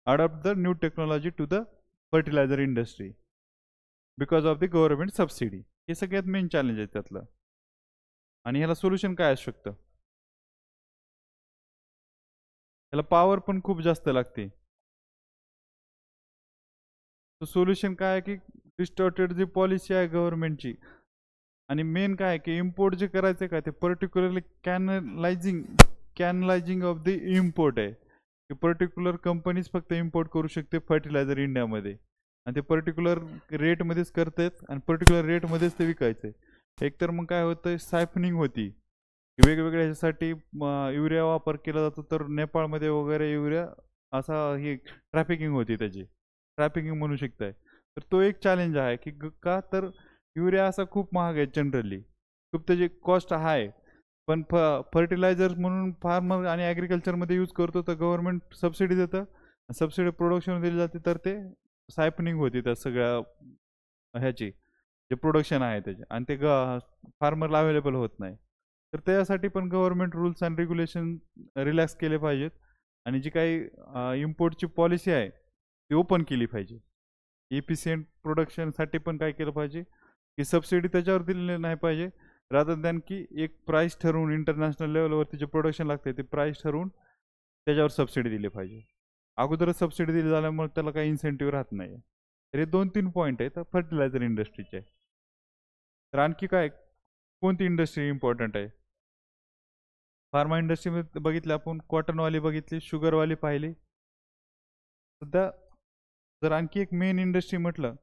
adopt the new technology to the fertilizer industry because of the government subsidy. हे सगळ्यात मेन चॅलेंज आहे त्यातलं. आणि ह्याला सोल्युशन काय असू शकतं. ह्याला पॉवर पण खूप जास्त लागते. तर सोल्युशन काय आहे की डिस्टॉर्टेड जी पॉलिसी आहे गव्हर्नमेंटची आणि मेन काय आहे की इम्पोर्ट जे करायचं काय ते पर्टिक्युलरली कॅनलायझिंग ऑफ द इम्पोर्ट आहे की पर्टिक्युलर कंपनीज फक्त इम्पोर्ट करू शकते फर्टिलायझर इंडियामध्ये आणि ते पर्टिक्युलर रेटमध्येच करतात आणि पर्टिक्युलर रेटमध्येच ते विकायचं आहे. एकतर मग काय होतं सायफनिंग होती वेगवेगळ्या ह्याच्यासाठी युरिया वापर केला जातो तर नेपाळमध्ये वगैरे युरिया असा ही ट्रॅफिकिंग होती त्याची ट्रॅफिकिंग म्हणू शकताय. तर तो एक चॅलेंज आहे की का तर युरिया असा खूप महाग आहे जनरली खूप त्याची कॉस्ट हाय पण फर्टिलायझर म्हणून फार्मर आणि ॲग्रिकल्चरमध्ये यूज करतो तर गव्हर्नमेंट सबसिडी देतं सबसिडी प्रोडक्शन दिली जाते तर ते सायपनिंग होती त्या सगळ्या ह्याची जे प्रोडक्शन आहे त्याचे आणि ते फार्मरला अवेलेबल होत नाही. तर त्यासाठी पण government rules and regulation relax केले पाहिजेत आणि जी काही इम्पोर्टची पॉलिसी आहे ती ओपन केली पाहिजे. इफिशियंट प्रोडक्शनसाठी पण काय केलं पाहिजे की सबसिडी त्याच्यावर दिलेली नाही पाहिजे रादर दॅन की एक प्राईस ठरवून इंटरनॅशनल लेवलवरती जे प्रोडक्शन लागते ते प्राईस ठरवून त्याच्यावर सबसिडी दिली पाहिजे. अगोदरच सबसिडी दिली झाल्यामुळे त्याला काही इन्सेंटिव्ह राहत नाही. तर हे 2-3 पॉईंट आहेत फर्टिलायझर इंडस्ट्रीचे. तर आणखी काय कोणती इंडस्ट्री इम्पॉर्टंट आहे. फार्मा इंडस्ट्रीमध्ये बघितली आपण कॉटनवाली बघितली शुगरवाली पाहिली. सध्या जर आणखी एक मेन इंडस्ट्री म्हटलं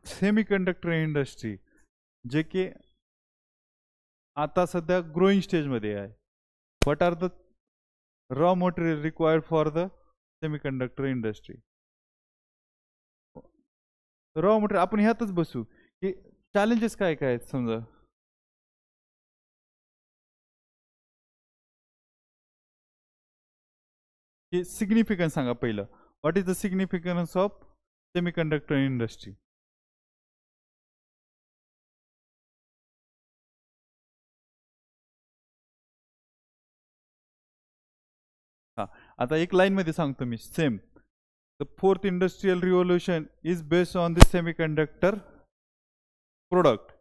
सेमी कंडक्टर इंडस्ट्री जे की आता सध्या ग्रोईंग स्टेजमध्ये आहे. What are the raw material required for the semiconductor industry. Raw material आपण ह्यातच बसू की चॅलेंजेस काय काय आहेत समजा. की सिग्निफिकन्स सांगा पहिलं. What is the significance of semi conductor industry. हां आता एक लाईनमध्ये सांगतो मी same. the fourth industrial revolution is based on the semiconductor product.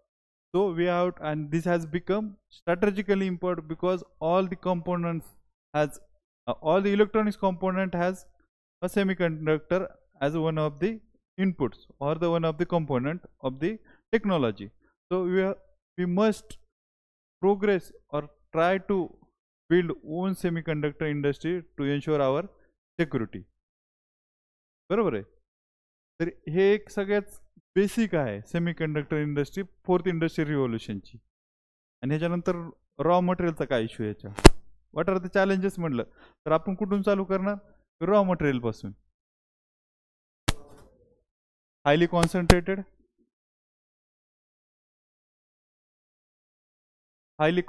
So we have, and this has become strategically important because all the components has all the electronics component has a semiconductor as one of the inputs or the one of the component of the technology. So we must progress or try to build own semiconductor industry to ensure our security. बरोबर आहे. तर हे एक सगळ्यात बेसिक आहे सेमीकंडक्टर इंडस्ट्री फोर्थ इंडस्ट्रियल रिव्होल्यूशनची. आणि ह्याच्यानंतर रॉ मटेरियलचा काय इश्यू याच्या, व्हॉट आर द चॅलेंजेस म्हटलं तर आपण कुठून चालू करणार, रॉ मटेरियल पासून. Highly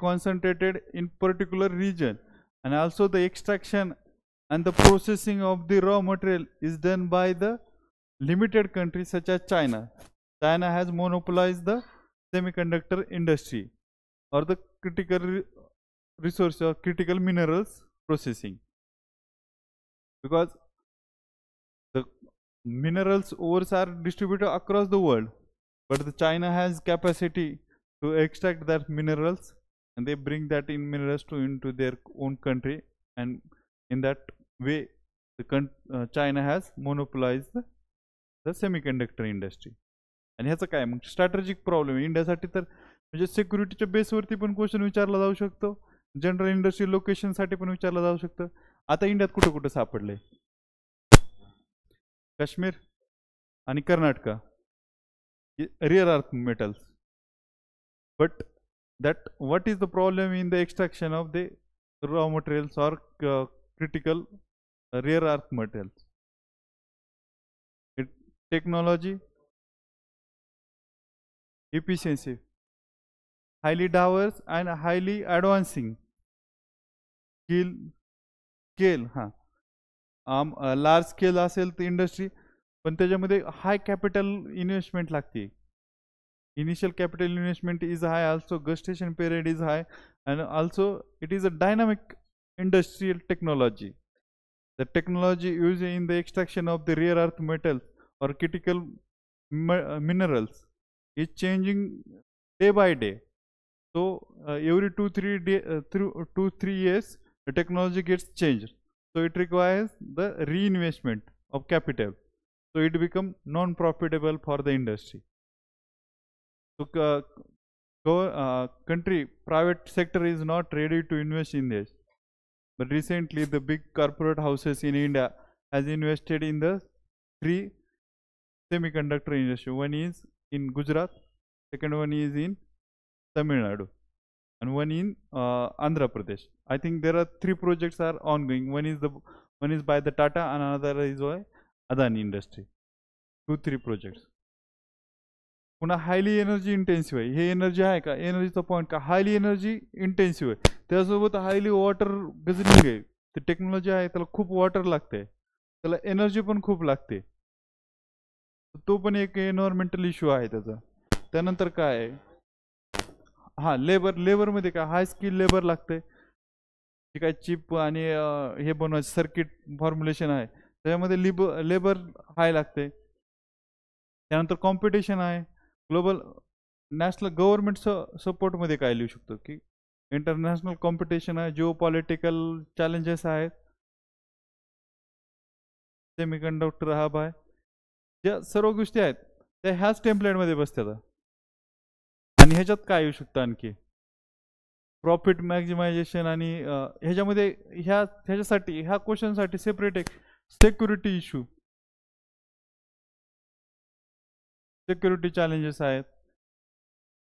concentrated in particular region, and also the extraction and the processing of the raw material is done by the limited countries such as China. China has monopolized the semiconductor industry or the critical resource or critical minerals processing, because the minerals ores are distributed across the world, but the China has capacity to extract that minerals and they bring that in minerals into their own country, and in that way the China has monopolized the semiconductor industry. आणि ह्याचं काय मग स्ट्रॅटेजिक प्रॉब्लेम आहे इंडियासाठी. तर म्हणजे सिक्युरिटीच्या बेसवरती पण क्वेश्चन विचारला जाऊ शकतो, जनरल इंडस्ट्री लोकेशनसाठी पण विचारला जाऊ शकतं. आता इंडियात कुठं कुठं सापडलंय, काश्मीर आणि Karnataka, rear earth metals. But that what is the problem in the extraction of the raw materials or critical rare earth materials? Technology, efficiency, highly diverse and highly advancing scale. Large scale असेल तर इंडस्ट्री, पण त्याच्यामध्ये हाय कॅपिटल इन्व्हेस्टमेंट लागते. Initial capital investment is high, also gestation period is high, and also it is a dynamic industrial technology. The technology used in the extraction of the rare earth metals or critical minerals is changing day by day. So every 2-3 years the technology gets changed, so it requires the reinvestment of capital, so it becomes non-profitable for the industry. So country private sector is not ready to invest in this, but recently the big corporate houses in India has invested in the 3 semiconductor industry. One is in Gujarat, second one is in Tamil Nadu, and one in Andhra Pradesh. I think there are 3 projects are ongoing. One is by the Tata and another is by Adani Industry. 2-3 projects. पुन्हा हायली एनर्जी इंटेन्सिव्ह आहे. हे एनर्जी आहे का, एनर्जीचा पॉईंट का, हायली एनर्जी इंटेन्सिव्ह आहे. त्यासोबत हायली वॉटर गजनिंग आहे. ते टेक्नॉलॉजी आहे, त्याला खूप वॉटर लागते, त्याला एनर्जी पण खूप लागते. तो पण एक एन्व्हायरमेंटल इश्यू आहे त्याचा. त्यानंतर काय आहे, लेबरमध्ये काय हाय स्किल लेबर लागते. जे काय चिप आणि हे बनवायचं सर्किट फॉर्म्युलेशन आहे त्याच्यामध्ये लेबर हाय लागते. त्यानंतर कॉम्पिटिशन आहे. ग्लोबल नॅशनल गव्हर्नमेंट सपोर्टमध्ये काय लिहू शकतो की इंटरनॅशनल कॉम्पिटिशन आहे, जिओ पॉलिटिकल चॅलेंजेस आहेत, सेमीकंडक्टर हब आहे. ज्या सर्व गोष्टी आहेत त्या ह्याच टेम्पलेटमध्ये बसतात. आणि ह्याच्यात काय येऊ शकतं आणखी प्रॉफिट मॅक्झिमायझेशन. आणि ह्याच्यामध्ये ह्याच्यासाठी ह्या क्वेश्चनसाठी सेपरेट एक सिक्युरिटी इश्यू, सिक्युरिटी चॅलेंजेस आहेत.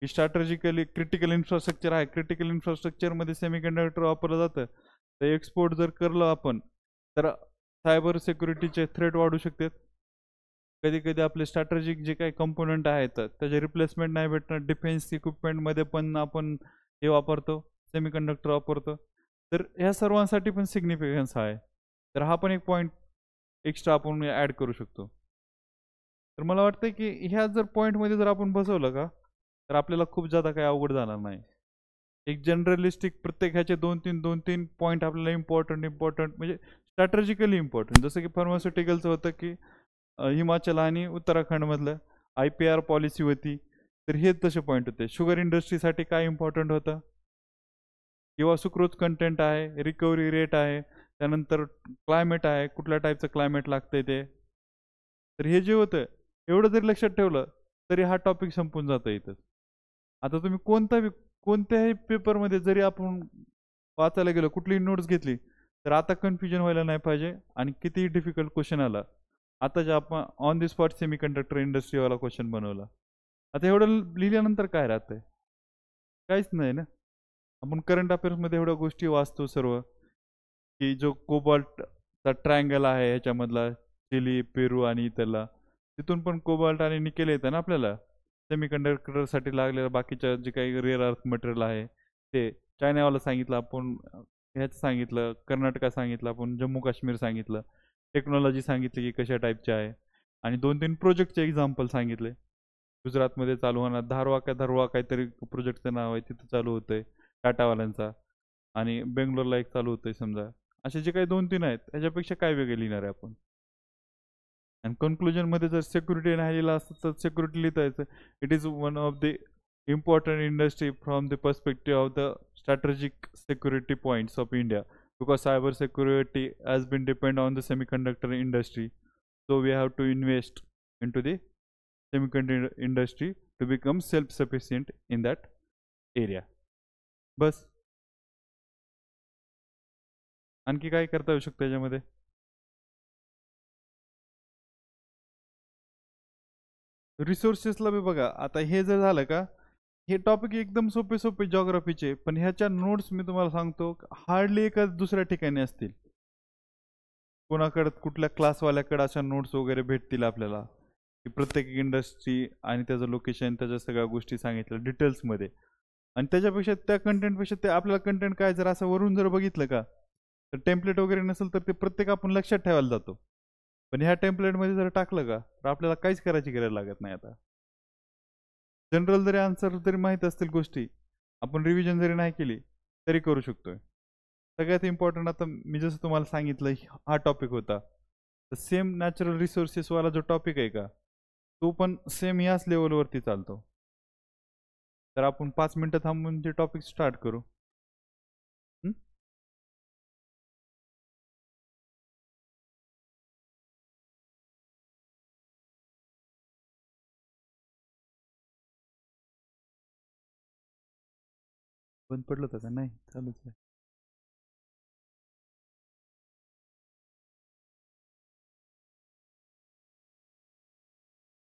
स्ट्रॅटेजिकली क्रिटिकल इन्फ्रास्ट्रक्चर आहे. क्रिटिकल इन्फ्रास्ट्रक्चरमध्ये सेमीकंडक्टर वापरलं जातं. तर एक्सपोर्ट जर करलं आपण तर सायबर सिक्युरिटीचे थ्रेट वाढू शकतात. कधी कधी आपले स्ट्रॅटेजिक जे काही कंपोनंट आहेत त्याचे रिप्लेसमेंट नाही भेटणार. डिफेन्स इक्विपमेंटमध्ये पण आपण हे वापरतो, सेमीकंडक्टर वापरतो. तर ह्या सर्वांसाठी पण सिग्निफिकन्स आहे. तर हा पण एक पॉईंट एक्स्ट्रा आपण ॲड करू शकतो. तर मला वाटतं की ह्या जर पॉईंटमध्ये जर आपण बसवलं का तर आपल्याला खूप जादा काही अवघड जाणार नाही. एक जनरलिस्टिक प्रत्येक ह्याचे 2-3 पॉईंट आपल्याला इम्पॉर्टंट म्हणजे स्ट्रॅटेजिकली इम्पॉर्टंट. जसं की फार्मास्युटिकलचं होतं की हिमाचल आणि उत्तराखंडमधलं IPR पॉलिसी होती, तर हे तसे पॉईंट होते. शुगर इंडस्ट्रीसाठी काय इम्पॉर्टंट होतं किंवा सुक्रोज कंटेंट आहे, रिकव्हरी रेट आहे, त्यानंतर क्लायमेट आहे, कुठल्या टाईपचं क्लायमेट लागतंय ते. तर हे जे होतं एवढं जरी लक्षात ठेवलं तरी हा टॉपिक संपून जातो इथं. आता तुम्ही कोणत्याही पेपरमध्ये जरी आपण वाचायला गेलो, कुठलीही नोट्स घेतली, तर आता कन्फ्युजन व्हायला नाही पाहिजे. आणि कितीही डिफिकल्ट क्वेश्चन आला, आता जे आपण ऑन द स्पॉट सेमीकंडक्टर इंडस्ट्रीवाला क्वेश्चन बनवला, आता एवढं लिहिल्यानंतर काय राहतंय? काहीच नाही ना. आपण करंट अफेअर्समध्ये एवढ्या गोष्टी वाचतो सर्व, की जो कोबाल्टचा ट्रायंगल आहे ह्याच्यामधला, चिली, पेरू आणि इतरला, तिथून पण कोबाल्ट आणि निकेल येतं ना आपल्याला. सेमीकंडक्टरसाठी लागलेलं बाकीच्या जे काही रेअर अर्थ मटेरियल आहे ते चायनावाला सांगितलं आपण, ह्याचं सांगितलं, कर्नाटका सांगितलं आपण, जम्मू काश्मीर सांगितलं, टेक्नॉलॉजी सांगितली की कशा टाईपची आहे, आणि 2-3 प्रोजेक्टचे एक्झाम्पल सांगितले. गुजरातमध्ये चालू होणार धारवा काहीतरी प्रोजेक्टचं नाव आहे, तिथं चालू होतंय टाटावाल्यांचा, आणि बेंगलोरला एक चालू होतंय समजा. असे जे काही 2-3 आहेत त्याच्यापेक्षा काय वेगळे लिहिणार आहे आपण? आणि कन्क्लुजनमध्ये जर सिक्युरिटी नाही लिहिलं असतं तर सिक्युरिटी लिहिता येतं. It is one of the important industry from the perspective of the strategic security points of India, because cyber security has been depend on the semiconductor industry, so we have to invest into the semiconductor industry to become self sufficient in that area. बस. आणखी काय करता येऊ शकतं याच्यामध्ये? रिसोर्सेसला बी बघा, आता हे जर झालं का, हे टॉपिक एकदम सोपे सोपे जॉग्राफीचे, पण ह्याच्या नोट्स मी तुम्हाला सांगतो हार्डली एका दुसऱ्या ठिकाणी असतील. कोणाकडे कुठल्या क्लासवाल्याकडे अशा नोट्स वगैरे भेटतील आपल्याला, की प्रत्येक इंडस्ट्री आणि त्याचं लोकेशन, त्याच्या सगळ्या गोष्टी सांगितल्या डिटेल्समध्ये. आणि त्याच्यापेक्षा त्या कंटेंटपेक्षा ते आपल्याला कंटेंट काय, जर असं वरून जर बघितलं का, तर टेम्पलेट वगैरे नसेल तर ते प्रत्येक आपण लक्षात ठेवायला जातो. पण ह्या टेम्पलेटमध्ये जर टाकलं का, तर आपल्याला काहीच करायची गरज लागत नाही. आता जनरल जरी आन्सर जरी माहीत असतील गोष्टी, आपण रिव्हिजन जरी नाही केली तरी करू शकतोय. सगळ्यात इम्पॉर्टंट, आता मी जसं तुम्हाला सांगितलं हा टॉपिक होता, तर सेम नॅचरल रिसोर्सेसवाला जो टॉपिक आहे का, तो पण सेम याच लेवलवरती चालतो. तर आपण 5 मिनटं थांबून ते टॉपिक स्टार्ट करू. बंद पडलं होतं का? नाही, चालूच आहे.